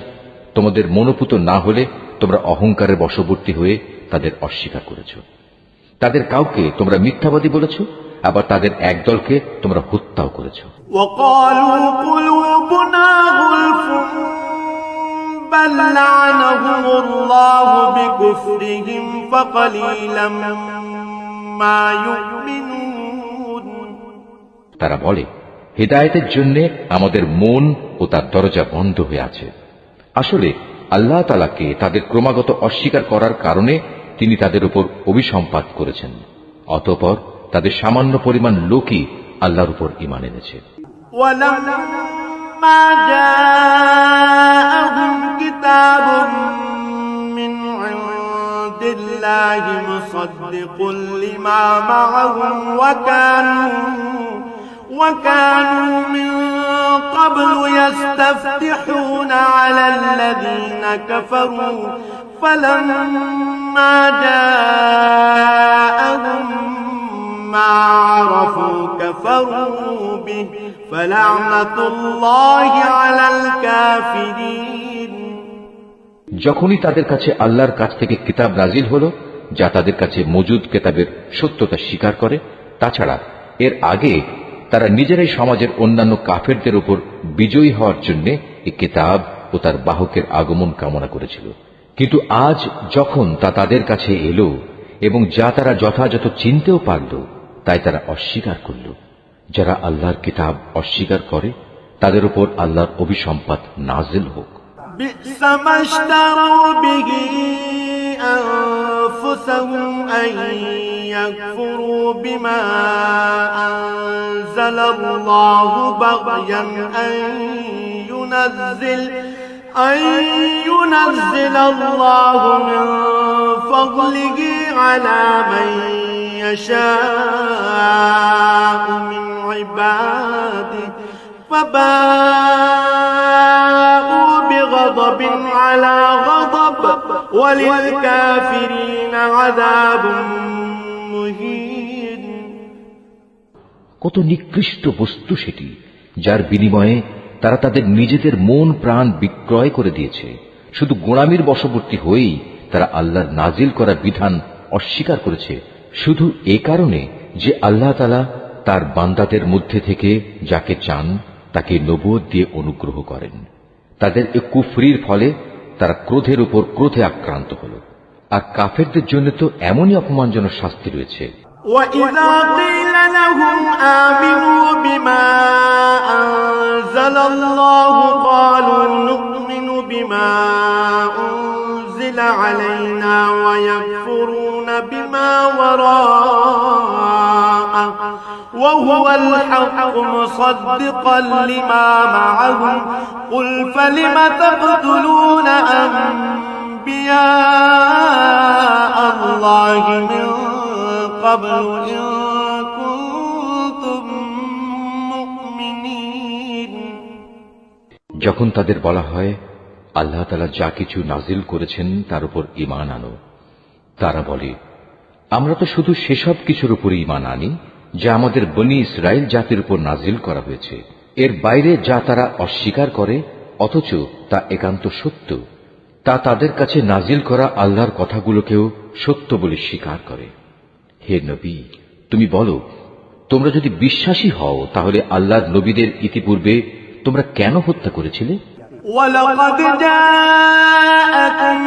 [SPEAKER 1] তোমাদের মনোপুত না হলে তোমরা অহংকারের বশবর্তী হয়ে তাদের অস্বীকার করেছ। তাদের কাউকে তোমরা মিথ্যাবাদী বলেছ, আবার তাদের একদলকে তোমরা হত্যাও করেছ।
[SPEAKER 2] وقالوا قلوبنا غلف بل لعنهم الله بكفرهم فقليلا ما يؤمنون।
[SPEAKER 1] তারা বলে, হিদায়াতের জন্য আমাদের মন ও তার দরজা বন্ধ হয়ে আছে। আসলে আল্লাহ তাআলাকে তাদের ক্রমাগত অস্বীকার করার কারণে তিনি তাদের উপর অভিসম্পাত করেছেন। অতঃপর তাদের সামান্য পরিমাণ লোকই আল্লাহর উপর ঈমান এনেছে।
[SPEAKER 2] ولما جاءهم كتاب من عند الله مصدق لما معهم وكانوا من قبل يستفتحون على الذين كفروا فلما جاءهم ما عرفوا كفروا به فلعنة الله على الكافرين।
[SPEAKER 1] যখনই তাদের কাছে আল্লাহর কাছ থেকে কিতাব নাজিল হলো যা তাদের কাছে মজুদ কিতাবের সত্যতা স্বীকার করে, তাছাড়া এর আগে তারা নিজেরাই সমাজের অন্যান্য কাফেরদের উপর বিজয়ী হওয়ার জন্য এই কিতাব ও তার বাহকের আগমন কামনা করেছিল, কিন্তু আজ যখন তা তাদের কাছে এলো এবং যা তারা যথাযথ চিনতেও পারল তাই তারা অস্বীকার করল। যারা আল্লাহর কিতাব অস্বীকার করে তাদের উপর আল্লাহর অভিসম্পাত নাজিল হোক।
[SPEAKER 2] بئس ما اشتروا به أنفسهم أن يكفروا بما أنزل الله بغيا أن ينزل الله من فضله على من يشاء من عباده فباءوا بغضب على غضب وللكافرين عذاب مهين।
[SPEAKER 1] কত নিকৃষ্ট বস্তু সেটি, যার বিনিময়ে তারা তাদের নিজেদের মন প্রাণ বিক্রয় করে দিয়েছে। শুধু গোলামির বশবর্তী হয়েই তারা আল্লাহর নাজিল করা বিধান অস্বীকার করেছে, শুধু এ কারণে যে আল্লাহ তাআলা তার বান্দাদের মধ্যে থেকে যাকে চান তাকে নবুয়ত দিয়ে অনুগ্রহ করেন। তাদের এ কুফরির ফলে তারা ক্রোধের উপর ক্রোধে আক্রান্ত হল। আর কাফেরদের জন্য তো এমনই অপমানজনক শাস্তি রয়েছে।
[SPEAKER 2] وَإِذَا قِيلَ لَهُمْ آمِنُوا بِمَا أَنزَلَ اللَّهُ قَالُوا نُؤْمِنُ بِمَا أُنزِلَ عَلَيْنَا وَيَكْفُرُونَ بِمَا وَرَاءَهُ وَهُوَ الْحَقُّ مُصَدِّقًا لِمَا مَعَهُمْ قُلْ فَلِمَ تَقْتُلُونَ أَنبِيَاءَ اللَّهِ مِن قبل إن كنتم مؤمنين।
[SPEAKER 1] যখন তাদের বলা হয় আল্লাহ তাআলা যা কিছু নাজিল করেছেন তার উপর ঈমান আনো, তারা বলে আমরা তো শুধু সেসব কিছুর উপর ঈমান আনি যা আমাদের বনী ইসরাইল জাতির উপর নাজিল করা হয়েছে। এর বাইরে যা তারা অস্বীকার করে অথচ তা একান্ত সত্য, তা তাদের কাছে নাজিল করা আল্লাহর কথাগুলোকেও সত্য বলে স্বীকার করে। হে নবী, তুমি বলো, তোমরা যদি বিশ্বাসী হও তাহলে আল্লাহর নবীদের ইতিপূর্বে তোমরা কেন হত্যা করেছিলে?
[SPEAKER 2] وَلَقَدْ جَاءَكُم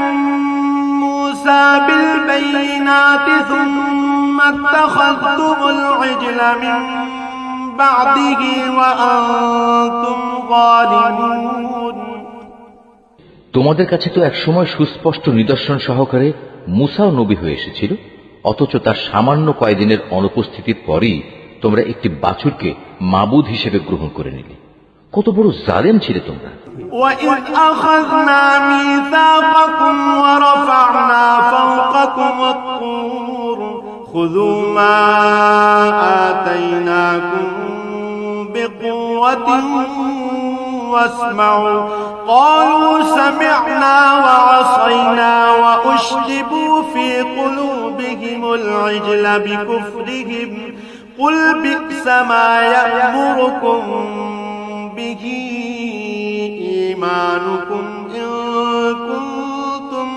[SPEAKER 2] مُوسَى بِالْبَيِّنَاتِ ثُمَّ اتَّخَذْتُمُ الْعِجْلَ مِن بَعْدِهِ وَأَنتُمْ ظَالِمُونَ।
[SPEAKER 1] তোমাদের কাছে তো একসময় সুস্পষ্ট নিদর্শন সহকারে মূসাও নবী হয়ে এসেছিল, অথচ তার সামান্য কয়েকদিনের অনুপস্থিতির পরই তোমরা একটি বাছুরকে মাবুদ হিসেবে গ্রহণ করে নিলে। কত বড় জালেম ছিলে তোমরা।
[SPEAKER 2] وَإِذْ أَخَذْنَا مِيثَاقَكُمْ وَرَفَعْنَا فَوْقَكُمُ الطُّورَ خُذُوا مَا آتَيْنَاكُمْ بِقُوَّةٍ وَاسْمَعُوا قَالُوا سَمِعْنَا وَعَصَيْنَا وَأُشْرِبُوا فِي قُلُوبِهِمُ الْعِجْلَ بِكُفْرِهِمْ قُلْ بِئْسَ مَا يَأْمُرُكُمْ بِهِ إِيمَانُكُمْ إِن كُنتُم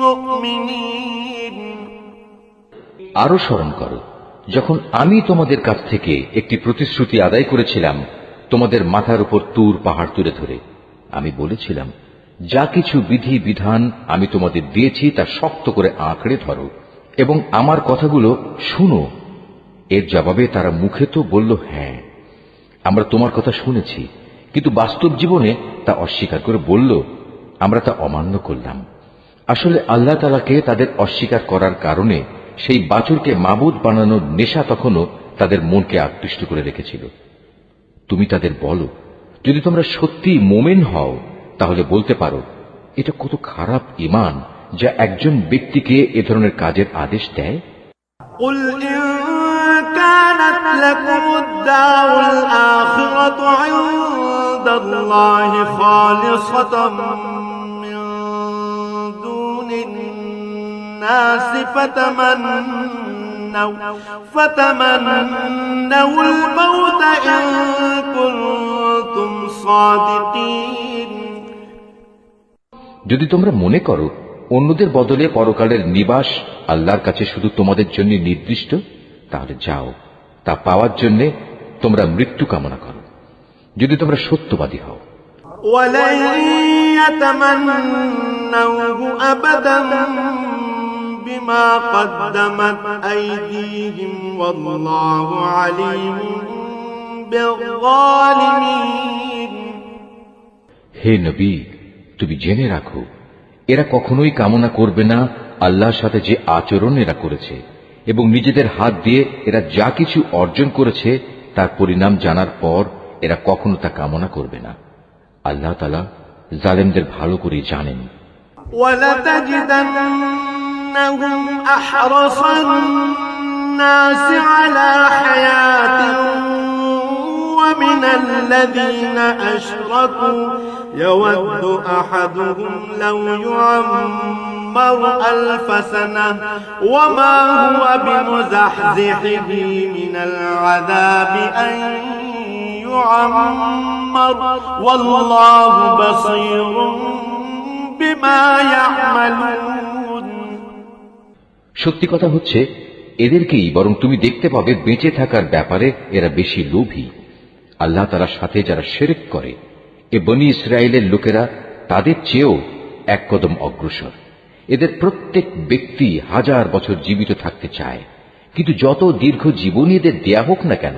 [SPEAKER 2] مُّؤْمِنِينَ।
[SPEAKER 1] আরো স্মরণ করো যখন আমি তোমাদের কাছ থেকে একটি প্রতিশ্রুতি আদায় করেছিলাম তোমাদের মাথার উপর তুর পাহাড় তুলে ধরে। আমি বলেছিলাম যা কিছু বিধি বিধান আমি তোমাদের দিয়েছি তা শক্ত করে আঁকড়ে ধরো এবং আমার কথাগুলো শুনো। এর জবাবে তারা মুখে তো বলল হ্যাঁ আমরা তোমার কথা শুনেছি, কিন্তু বাস্তব জীবনে তা অস্বীকার করে বলল আমরা তা অমান্য করলাম। আসলে আল্লাহ তাআলাকে তাদের অস্বীকার করার কারণে সেই বাছুরকে মাবুদ বানানোর নেশা তখনও তাদের মনকে আকৃষ্ট করে রেখেছিল। তুমি তাদের বলো, যদি তোমরা সত্যি মোমেন হও তাহলে বলতে পারো এটা কত খারাপ ঈমান যা একজন ব্যক্তিকে এ ধরনের কাজের আদেশ দেয়।
[SPEAKER 2] قُلْ إِن كَانَتْ لَكُمُ الدَّارُ الْآخِرَةُ عِندَ عند الله خالصة من دون الناس فتمنوا الموت إن كنتم صادقين।
[SPEAKER 1] যদি তোমরা মনে করো অন্যদের বদলে পরকালের নিবাস আল্লাহর কাছে শুধু তোমাদের জন্য নির্দিষ্ট, তাহলে যাও, তা পাওয়ার জন্য তোমরা মৃত্যু কামনা করো, যদি তোমরা সত্যবাদী হও।
[SPEAKER 2] ولن يتمنوه أبدا بما قدمت أيديهم والله عليم بالظالمين।
[SPEAKER 1] হে নবী, তুমি জেনে রাখো এরা কখনোই কামনা করবে না আল্লাহর সাথে যে আচরণ এরা করেছে, এবং নিজেদের হাত দিয়ে এরা যা কিছু অর্জন করেছে তার পরিণাম জানার পর এরা কখনো তা কামনা করবে না। আল্লাহ তাআলা জালেমদের ভালো করে জানেন।
[SPEAKER 2] وَلَتَجِدَنَّهُمْ أَحْرَصَ النَّاسِ عَلَى حَيَاةٍ وَمِنَ الَّذِينَ أَشْرَكُوا يَوَدُّ أَحَدُهُمْ لَوْ يُعَمَّرُ أَلْفَ سَنَةٍ وَمَا هُوَ بِمُزَحْزِحِهِ مِنَ الْعَذَابِ أَن يُعَمَّرَ وَاللَّهُ بَصِيرٌ بِمَا يَعْمَلُونَ।
[SPEAKER 1] সত্যি কথা হচ্ছে এদেরকেই বরং তুমি দেখতে পাবে বেঁচে থাকার ব্যাপারে এরা বেশি লোভী। আল্লাহ তাআলার সাথে যারা শিরক করে এ বনী ইসরায়েলের লোকেরা তাদের চেয়েও এক কদম অগ্রসর। এদের প্রত্যেক ব্যক্তি 1000 বছর জীবিত থাকতে চায়, কিন্তু যত দীর্ঘ জীবনই এদের দেয়া হোক না কেন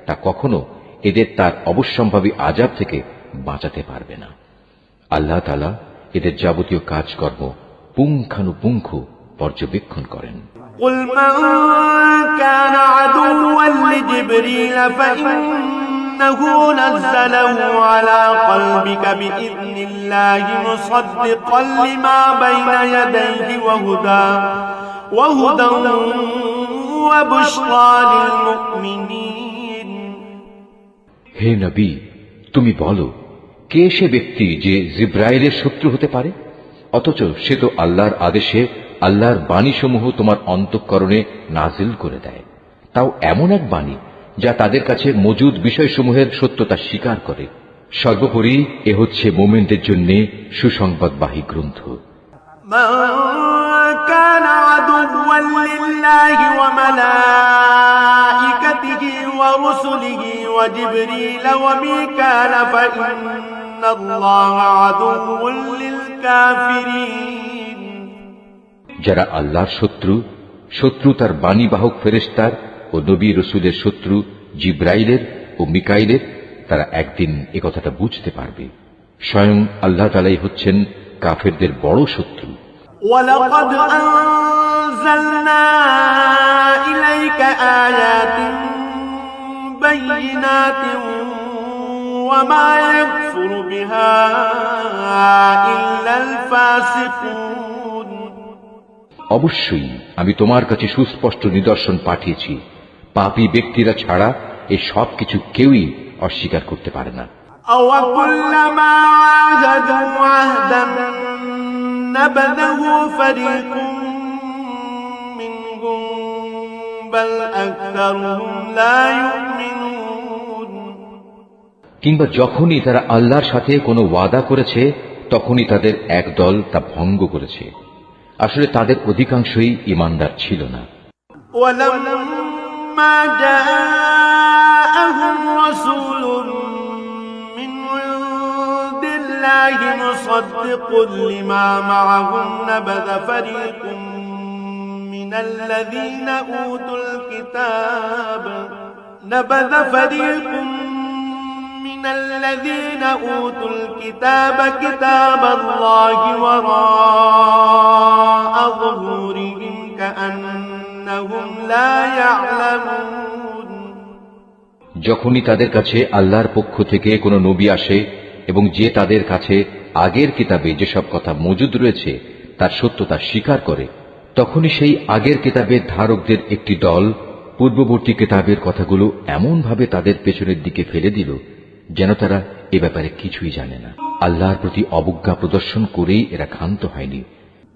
[SPEAKER 1] তা কখনো এদের তার অবশ্যম্ভাবী আযাব থেকে বাঁচাতে পারবে না। আল্লাহ তাআলা এদের যাবতীয় কাজকর্ম পুঙ্খানুপুঙ্খ পর্যবেক্ষণ করেন।
[SPEAKER 2] قل من كان عدوا لجبريل فإنه نزله على قلبك بإذن الله مصدقا لما بين يديه وهدى وبشرى للمؤمنين।
[SPEAKER 1] হে নবী, তুমি বলো, কে সে ব্যক্তি যে জিব্রাইলের শত্রু হতে পারে, অথচ সে তো আল্লাহর আদেশে আল্লাহর বাণীসমূহ তোমার অন্তঃকরণে নাজিল করে দেয়, তাও এমন এক বাণী যা তাদের কাছে মজুদ বিষয়সমূহের সত্যতা স্বীকার করে। সর্বোপরি এ হচ্ছে মুমিনদের জন্য সুসংবাদবাহী গ্রন্থ।
[SPEAKER 2] من كان عدوا لله وملائكته ورسله وجبريل وميكال فإن الله عدو للكافرين।
[SPEAKER 1] যারা আল্লাহর শত্রু তার বাণীবাহক ফেরেশতার ও নবী রসুলের শত্রু জিব্রাইলের ও মিকাইলের, তারা একদিন এ কথাটা বুঝতে পারবে। স্বয়ং আল্লাহ তাআলাই হচ্ছেন কাফেরদের বড় শত্রু।
[SPEAKER 2] وَلَقَدْ أَنزَلْنَا إِلَيْكَ آيَاتٍ بَيِّنَاتٍ وَمَا يَكْفُرُ بِهَا إِلَّا الْفَاسِقُونَ।
[SPEAKER 1] অবশ্যই আমি তোমার কাছে সুস্পষ্ট নিদর্শন পাঠিয়েছি, পাপী ব্যক্তিরা ছাড়া এই সব কিছু কেউই অস্বীকার করতে পারে না।
[SPEAKER 2] أَوَكُلَّمَا عَاهَدُوا عَهْدًا نَبَذَهُ فَرِيقٌ مِّنْهُم بَلْ أَكْثَرُهُمْ لَا يُؤْمِنُونَ।
[SPEAKER 1] কিংবা যখনই তারা আল্লাহর সাথে কোনো ওয়াদা করেছে তখনই তাদের এক দল তা ভঙ্গ করেছে। আসলে তাদের অধিকাংশই ঈমানদার ছিল না।
[SPEAKER 2] وَلَمَّا جَاءَهُمْ رَسُولٌ مِّنْ عِندِ اللَّهِ مُصَدِّقٌ لِّمَا مَعَهُمْ نَبَذَ فَرِيقٌ مِّنَ الَّذِينَ أُوتُوا الْكِتَابَ كِتَابَ اللَّهِ وَرَاءَ ظُهُورِهِمْ كَأَنَّهُمْ لَا يَعْلَمُونَ।
[SPEAKER 1] যখনই তাদের কাছে আল্লাহর পক্ষ থেকে কোনো নবী আসে এবং যে তাদের কাছে আগের কিতাবে যেসব কথা মজুদ রয়েছে তার সত্যতা স্বীকার করে, তখনই সেই আগের কিতাবের ধারকদের একটি দল পূর্ববর্তী কিতাবের কথাগুলো এমনভাবে তাদের পেছনের দিকে ফেলে দিল যেন তারা এ ব্যাপারে কিছুই জানে না। আল্লাহর প্রতি অবজ্ঞা প্রদর্শন করেই এরা ক্ষান্ত হয়নি।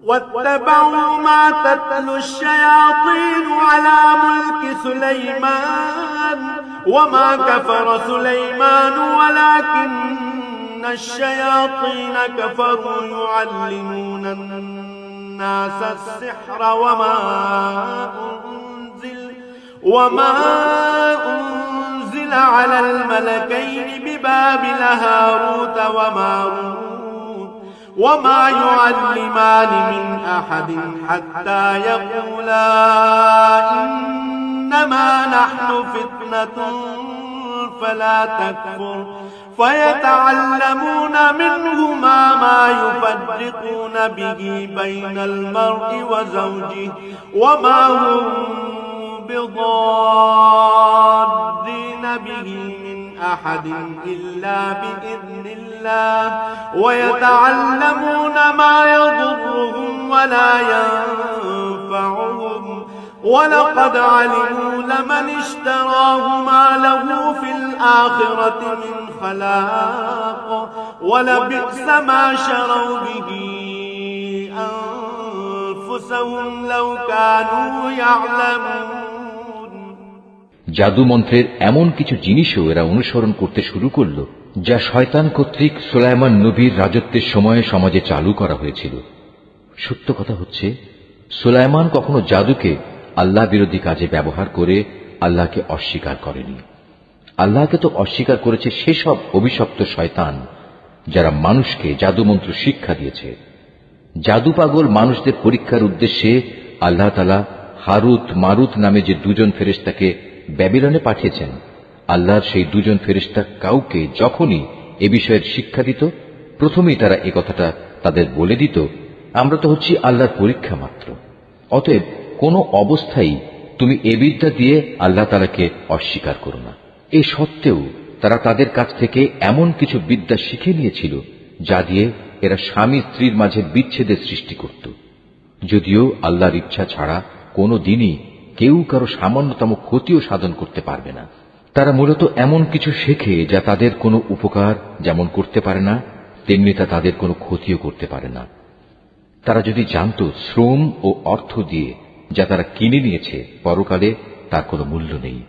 [SPEAKER 2] واتبعوا ما تتلو الشياطين على ملك سليمان وما كفر سليمان ولكن الشياطين كفروا يعلمون الناس السحر وما أنزل على الملكين ببابل هاروت وماروت وما يعلمان من أحد حتى يقولا إنما نحن فتنة فلا تكفر فيتعلمون منهما ما يفرقون به بين المرء وزوجه وما هم بضارين به من أحد إلا بإذن الله ويتعلمون ما يضرهم ولا ينفعهم ولقد علموا لمن اشتراه ما له في الآخرة من خلاق ولبئس ما شروا به أنفسهم لو كانوا يعلمون।
[SPEAKER 1] জাদু মন্ত্রের এমন কিছু জিনিসও এরা অনুসরণ করতে শুরু করল যা শয়তান কর্তৃক সুলাইমান নবীর রাজত্বের সময়ে সমাজে চালু করা হয়েছিল। সত্য কথা হচ্ছে, সুলাইমান কখনো জাদুকে আল্লাহ বিরোধী কাজে ব্যবহার করে আল্লাহকে অস্বীকার করেনি। আল্লাহকে তো অস্বীকার করেছে সেসব অভিশপ্ত শয়তান যারা মানুষকে জাদুমন্ত্র শিক্ষা দিয়েছে। জাদু পাগল মানুষদের পরীক্ষার উদ্দেশ্যে আল্লাহ তাআলা হারুত মারুত নামে যে দুজন ফেরেশতাকে ব্যাবিলনে পাঠিয়েছেন, আল্লাহর সেই দুজন ফেরেশতা কাউকে যখনই এ বিষয়ের শিক্ষা দিত, প্রথমেই তারা এ কথাটা তাদের বলে দিত, আমরা তো হচ্ছি আল্লাহর পরীক্ষা মাত্র, অতএব কোনো অবস্থায় তুমি এ বিদ্যা দিয়ে আল্লাহ তাআলাকে অস্বীকার করো না। এ সত্ত্বেও তারা তাদের কাছ থেকে এমন কিছু বিদ্যা শিখে নিয়েছিল যা দিয়ে এরা স্বামী স্ত্রীর মাঝে বিচ্ছেদের সৃষ্টি করত। যদিও আল্লাহর ইচ্ছা ছাড়া কোনো দিনই কেউ কারো সামান্যতম ক্ষতিও সাধন করতে পারবে না। তারা মূলত এমন কিছু শেখে যা তাদের কোনো উপকার যেমন করতে পারে না, তেমনি তা তাদের কোনো ক্ষতিও করতে পারে না। তারা যদি জানত শ্রম ও অর্থ দিয়ে যা তারা কিনে নিয়েছে পরকালে তার কোনো মূল্য নেই,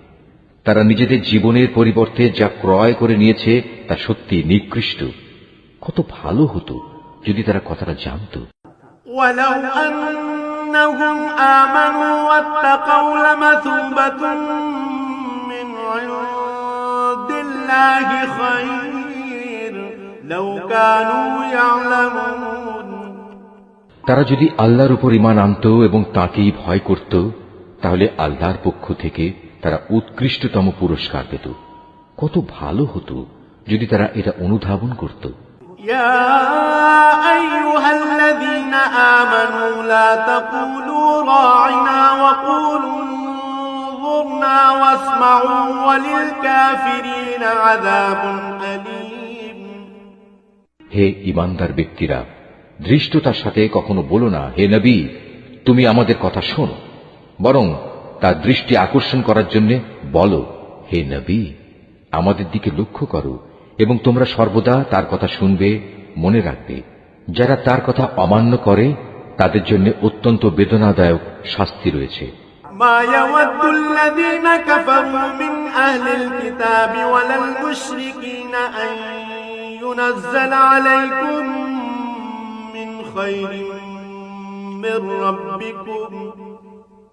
[SPEAKER 1] তারা নিজেদের জীবনের পরিবর্তে যা ক্রয় করে নিয়েছে তা সত্যি নিকৃষ্ট। কত ভালো হতো যদি তারা কথাটা জানত।
[SPEAKER 2] ولو أنهم آمنوا واتقوا لمثوبة من عند الله خير لو كانوا يعلمون।
[SPEAKER 1] তারা যদি আল্লাহর উপর ঈমান আনত এবং তাঁকেই ভয় করত, তাহলে আল্লাহর পক্ষ থেকে তারা উৎকৃষ্টতম পুরস্কার পেত। কত ভালো হতো যদি তারা এটা অনুধাবন করত।
[SPEAKER 2] يا أيها الذين آمنوا لا تقولوا راعنا وقولوا انظرنا واسمعوا وللكافرين عذاب أليم।
[SPEAKER 1] হে ঈমানদার ব্যক্তিরা, ধৃষ্টতার সাথে কখনো বলো না, হে নবী তুমি আমাদের কথা শোনো, বরং তার দৃষ্টি আকর্ষণ করার জন্য বলো, হে নবী আমাদের দিকে লক্ষ্য করো এবং তোমরা সর্বদা তার কথা শুনবে, মনে রাখবে। যারা তার কথা অমান্য করে তাদের জন্য অত্যন্ত বেদনাদায়ক শাস্তি রয়েছে।
[SPEAKER 2] ما يود الذين كفروا من أهل الكتاب ولا المشركين أن ينزل عليكم من خير من ربكم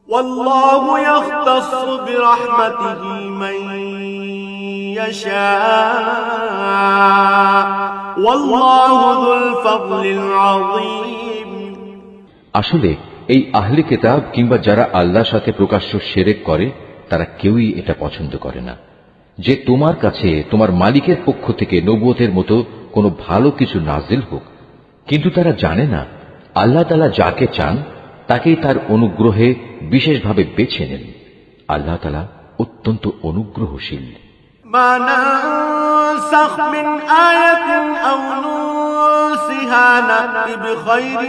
[SPEAKER 2] والله يختص برحمته من يشاء والله ذو الفضل العظيم।
[SPEAKER 1] আসলে এই আহলে কিতাব কিংবা যারা আল্লাহর সাথে প্রকাশ্য শিরক করে তারা কেউই এটা পছন্দ করে না যে তোমার কাছে তোমার মালিকের পক্ষ থেকে নবুয়তের মতো কোনো ভালো কিছু নাজিল হোক, কিন্তু তারা জানে না আল্লাহ তাআলা যাকে চান তাকেই তার অনুগ্রহে বিশেষভাবে বেছে নেন। আল্লাহ তাআলা অত্যন্ত অনুগ্রহশীল।
[SPEAKER 2] ما ننسخ من آية أو ننسها نأتي بخير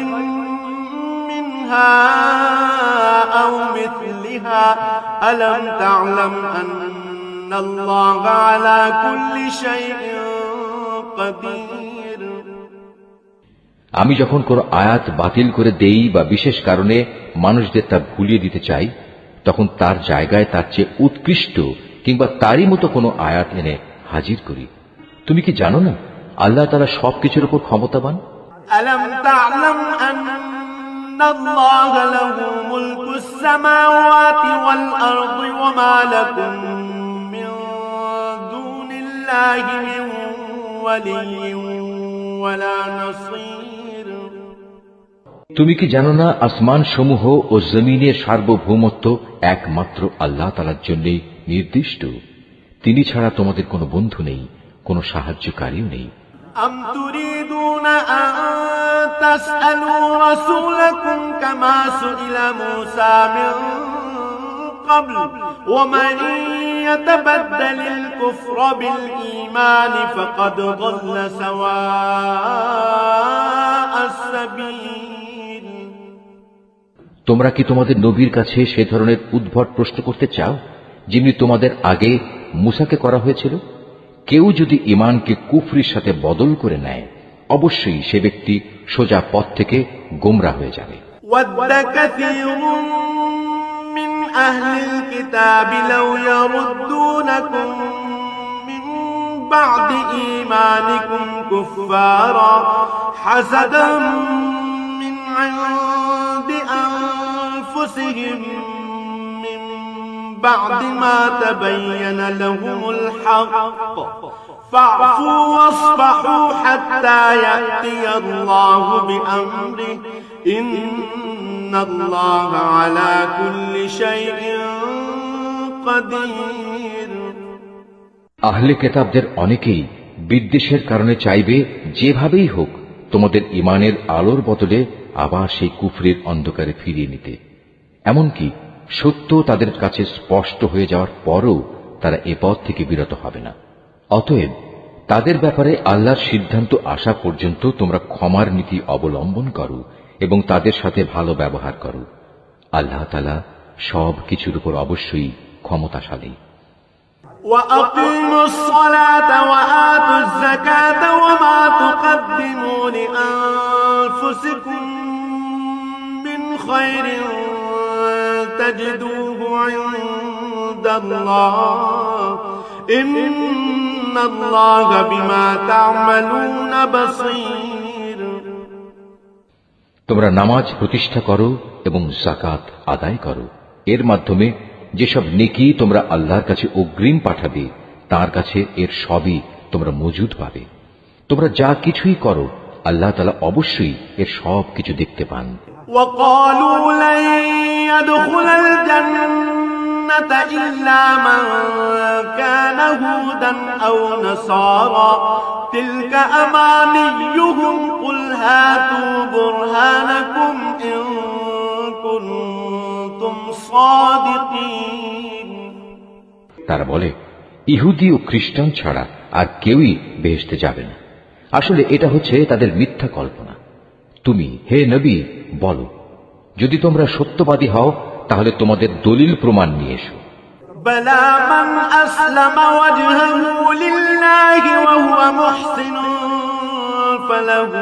[SPEAKER 2] منها أو مثلها ألم تعلم أن الله على كل شيء قدير
[SPEAKER 1] আমি যখন কোন আয়াত বাতিল করে দেই বা বিশেষ কারণে মানুষদের তা ভুলিয়ে দিতে চাই, তখন তার জায়গায় তার চেয়ে উৎকৃষ্ট কিংবা তারই মতো কোনো আয়াত এনে হাজির করি। তুমি কি জানো না আল্লাহ তাআলা সবকিছুর উপর ক্ষমতাবান?
[SPEAKER 2] ألم تعلم أن الله له ملك السماوات والأرض وما لكم من دون الله من ولي ولا نصير
[SPEAKER 1] তুমি কি জানো না আসমান সমূহ ও জমিনের সার্বভৌমত্ব একমাত্র আল্লাহ তাআলার জন্যই নির্দিষ্ট। তিনি ছাড়া তোমাদের কোনো বন্ধু নেই, কোনো সাহায্যকারীও নেই।
[SPEAKER 2] أم تريدون أن تسألوا رسولكم كما سئل موسى من قبل ومن يتبدل الكفر بالإيمان فقد ضل سواء السبيل
[SPEAKER 1] তোমরা কি তোমাদের নবীর কাছে সে ধরনের উদ্ভট প্রশ্ন করতে চাও যেমনি তোমাদের আগে মুসাকে করা হয়েছিল? কেউ যদি ঈমানকে কুফরির সাথে বদল করে নেয়, অবশ্যই সে ব্যক্তি সোজা পথ থেকে গোমরা হয়ে যাবে।
[SPEAKER 2] ود كثير من أهل الكتاب لو يردونكم من بعد إيمانكم كفارا حسدا من عند أنفسهم من بعد ما تبين لهم الحق فاعفوا واصفحوا حتى يأتي الله بأمره إن الله على كل شيء قدير
[SPEAKER 1] আহলে কিতাবদের অনেকেই বিদ্বেষের কারণে চাইবে যেভাবেই হোক তোমাদের ঈমানের আলোর বদলে আবার সেই কুফরের অন্ধকারে ফিরিয়ে নিতে। এমনকি সত্য তাদের কাছে স্পষ্ট হয়ে যাওয়ার পরও তারা এ পথ থেকে বিরত হবে না। অতএব তাদের ব্যাপারে আল্লাহর সিদ্ধান্ত আসা পর্যন্ত তোমরা ক্ষমার নীতি অবলম্বন করো এবং তাদের সাথে ভালো ব্যবহার করো। আল্লাহ তাআলা সব কিছুর উপর অবশ্যই ক্ষমতাশালী।
[SPEAKER 2] وأقيموا الصلاة وآتوا الزكاة وما تقدموا لأنفسكم من خير تجدوه عند الله إن الله بما تعملون بصير
[SPEAKER 1] তোমরা নামাজ প্রতিষ্ঠা করো এবং যাকাত আদায় করো। এর মাধ্যমে যেসব নেকি তোমরা আল্লাহর কাছে অগ্রিম পাঠাবে তার কাছে এর সবই তোমরা মজুদ পাবে। তোমরা যা কিছুই করো আল্লাহ তাআলা অবশ্যই এর সব কিছু দেখতে পান।
[SPEAKER 2] وقالوا لن يدخل الجنة إلا من كان هودا أو نصارى تلك أمانيهم قل هاتوا برهانكم إن كنتم صادقين
[SPEAKER 1] তারা বলে ইহুদি ও খ্রিস্টান ছাড়া আর কেউই বেহেশতে যাবে না। আসলে এটা হচ্ছে তাদের মিথ্যা কল্পনা। তুমি হে নবী বলো, যদি তোমরা সত্যবাদী হও তাহলে তোমাদের দলিল প্রমাণ নিয়ে এসো।
[SPEAKER 2] بلى من أسلم وجهه لله وهو محسن فله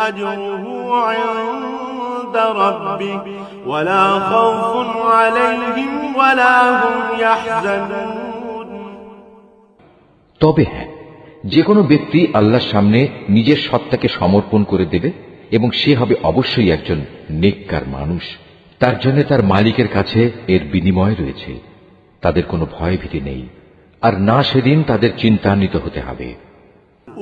[SPEAKER 2] أجره عند ربه ولا خوف عليهم ولا هم يحزنون
[SPEAKER 1] তবে হ্যাঁ, যে কোনো ব্যক্তি আল্লাহর সামনে নিজের সত্তাকে সমর্পণ করে দেবে এবং সে হবে অবশ্যই একজন নেককার মানুষ। তার জন্য তার মালিকের কাছে এর বিনিময় রয়েছে। তাদের কোনো ভয় ভীতি নেই, আর না সেদিন তাদের চিন্তান্বিত হতে হবে।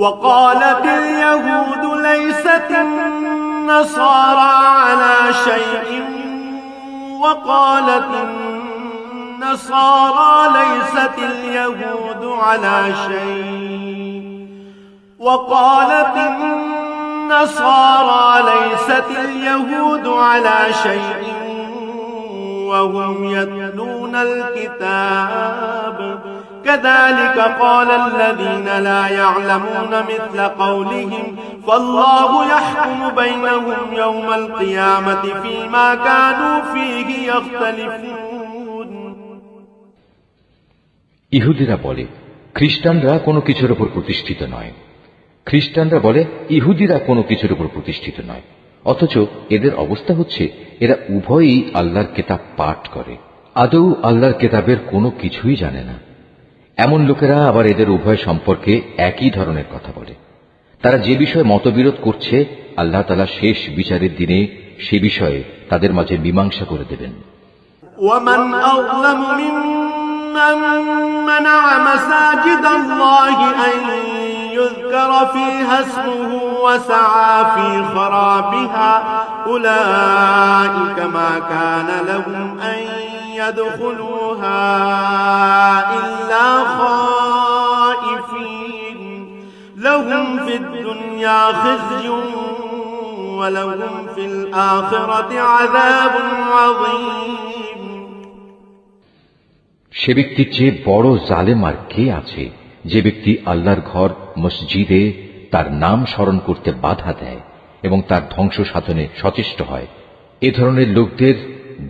[SPEAKER 2] وقالت اليهود ليست النصارى على شيء وقالت النصارى ليست اليهود على شيء وقالت النصارى ليست اليهود على شيء وهم يتلون الكتاب كذلك قال الذين لا يعلمون مثل قولهم فالله يحكم بينهم يوم القيامة فيما كانوا فيه يختلفون
[SPEAKER 1] ইহুদিরা বলে খ্রিস্টানরা কোনো কিছুর উপর প্রতিষ্ঠিত নয়, খ্রিস্টানরা বলে ইহুদিরা কোনো কিছুর উপর প্রতিষ্ঠিত নয়, অথচ এদের অবস্থা হচ্ছে এরা উভয়ই আল্লাহর কেতাব পাঠ করে, আদৌ আল্লাহর কেতাবের কোনো কিছুই জানে না। এমন লোকেরা আবার এদের উভয় সম্পর্কে একই ধরনের কথা বলে। তারা যে বিষয়ে মতবিরোধ করছে, আল্লাহ তাআলা শেষ বিচারের দিনে সে বিষয়ে তাদের মাঝে মীমাংসা করে দেবেন।
[SPEAKER 2] ومن أظلم ممن منع مساجد الله أن يذكر فيها اسمه وسعى في خرابها أولئك ما كان لهم أن يدخلوها إلا خائفين لهم في الدنيا خزي ولهم في الآخرة عذاب عظيم।
[SPEAKER 1] সে ব্যক্তির চেয়ে বড় জালেম আর কে আছে যে ব্যক্তি আল্লাহর ঘর মসজিদে তার নাম স্মরণ করতে বাধা দেয় এবং তার ধ্বংস সাধনে সচেষ্ট হয়। এ ধরনের লোকদের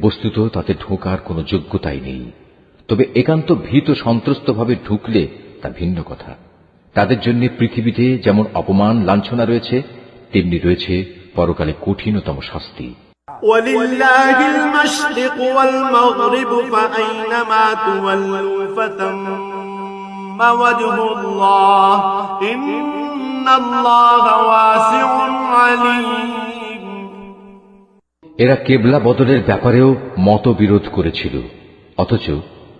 [SPEAKER 1] বস্তুত তাতে ঢোকার কোনো যোগ্যতাই নেই, তবে একান্ত ভীত সন্ত্রস্তভাবে ঢুকলে তা ভিন্ন কথা। তাদের জন্য পৃথিবীতে যেমন অপমান লাঞ্ছনা রয়েছে, তেমনি রয়েছে পরকালে কঠিনতম শাস্তি।
[SPEAKER 2] ولله المشرق والمغرب فأينما تولوا فثم وجه الله إن الله واسع عليم।
[SPEAKER 1] এরা কেবলা বদলের ব্যাপারেও মতবিরোধ করেছিল, অথচ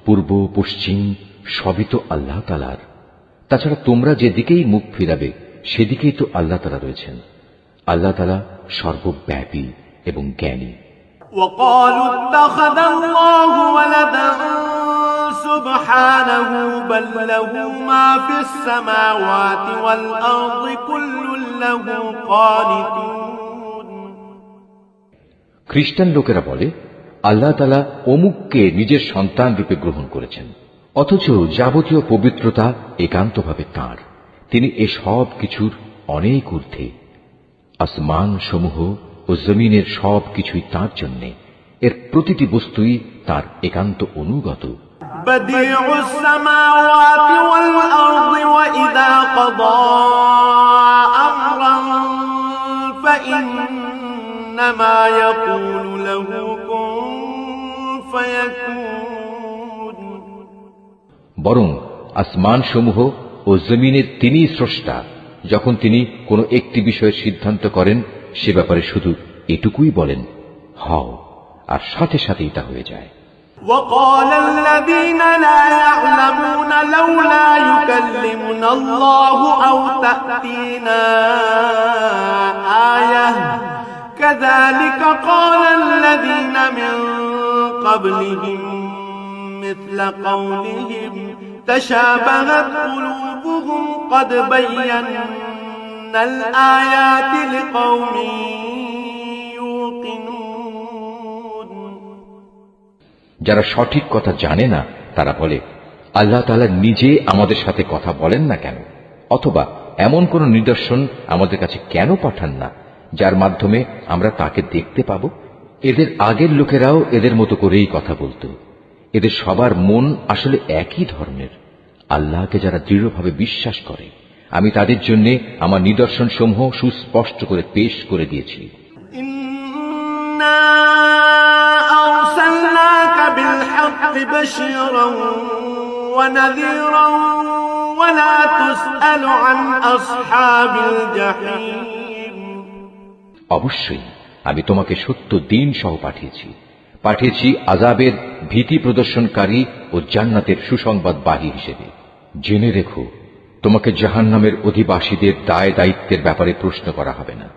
[SPEAKER 1] পূর্ব পশ্চিম সবই তো আল্লাহ তাআলার। তাছাড়া তোমরা যেদিকেই মুখ ফিরাবে সেদিকেই তো আল্লাহ তাআলা রয়েছেন। আল্লাহ তাআলা সর্বব্যাপী এবং জ্ঞানী।
[SPEAKER 2] وقالوا اتخذ الله ولدا سبحانه بل له ما في السماوات والأرض كل له قانتون।
[SPEAKER 1] খ্রিস্টান লোকেরা বলে আল্লাহ তাআলা অমুককে নিজের সন্তান রূপে গ্রহণ করেছেন, অথচ যাবতীয় পবিত্রতা একান্তভাবে তাঁর। তিনি এ সব কিছুর অনেক ঊর্ধ্বে। আসমান সমূহ ও জমিনের সব কিছুই তাঁর জন্য, এর প্রতিটি বস্তুই তাঁর একান্ত অনুগত।
[SPEAKER 2] بديع السماوات والأرض وإذا قضى أمرا فإنما يقول له كن فيكون।
[SPEAKER 1] বরং আসমান সমূহ ও জমিনের তিনিই স্রষ্টা। যখন তিনি কোনো একটি বিষয়ের সিদ্ধান্ত করেন সে ব্যাপারে শুধু এটুকুই বলেন হও, আর সাথে সাথেই তা হয়ে যায়।
[SPEAKER 2] وقال الذين لا يعلمون لولا يكلمنا الله أو تأتينا آية كذلك قال الذين من قبلهم مثل قولهم تشابهت قلوبهم قد بينا الآيات لقوم يوقنون।
[SPEAKER 1] যারা সঠিক কথা জানে না তারা বলে আল্লাহ তাআলা নিজে আমাদের সাথে কথা বলেন না কেন, অথবা এমন কোন নিদর্শন আমাদের কাছে কেন পাঠান না যার মাধ্যমে আমরা তাকে দেখতে পাব। এদের আগের লোকেরাও এদের মতো করেই কথা বলতো। এদের সবার মন আসলে একই ধরনের। আল্লাহকে যারা দৃঢ়ভাবে বিশ্বাস করে আমি তাদের জন্য আমার নিদর্শন সমূহ সুস্পষ্ট করে পেশ করে দিয়েছি।
[SPEAKER 2] ইন্না আরসালনাকা বিল হাক্কি বাশীরান ওয়া নাযীরান ওয়া লা তুসআলু আন আসহাবিল জাহিম।
[SPEAKER 1] অবশ্যই আমি তোমাকে সত্য দ্বীন সহ পাঠিয়েছি আযাবের ভীতি প্রদর্শনকারী ও জান্নাতের সুসংবাদবাহী হিসেবে। জেনে রেখো তোমাকে জাহান্নামের অধিবাসীদের দায় দায়িত্বের ব্যাপারে প্রশ্ন করা হবে না।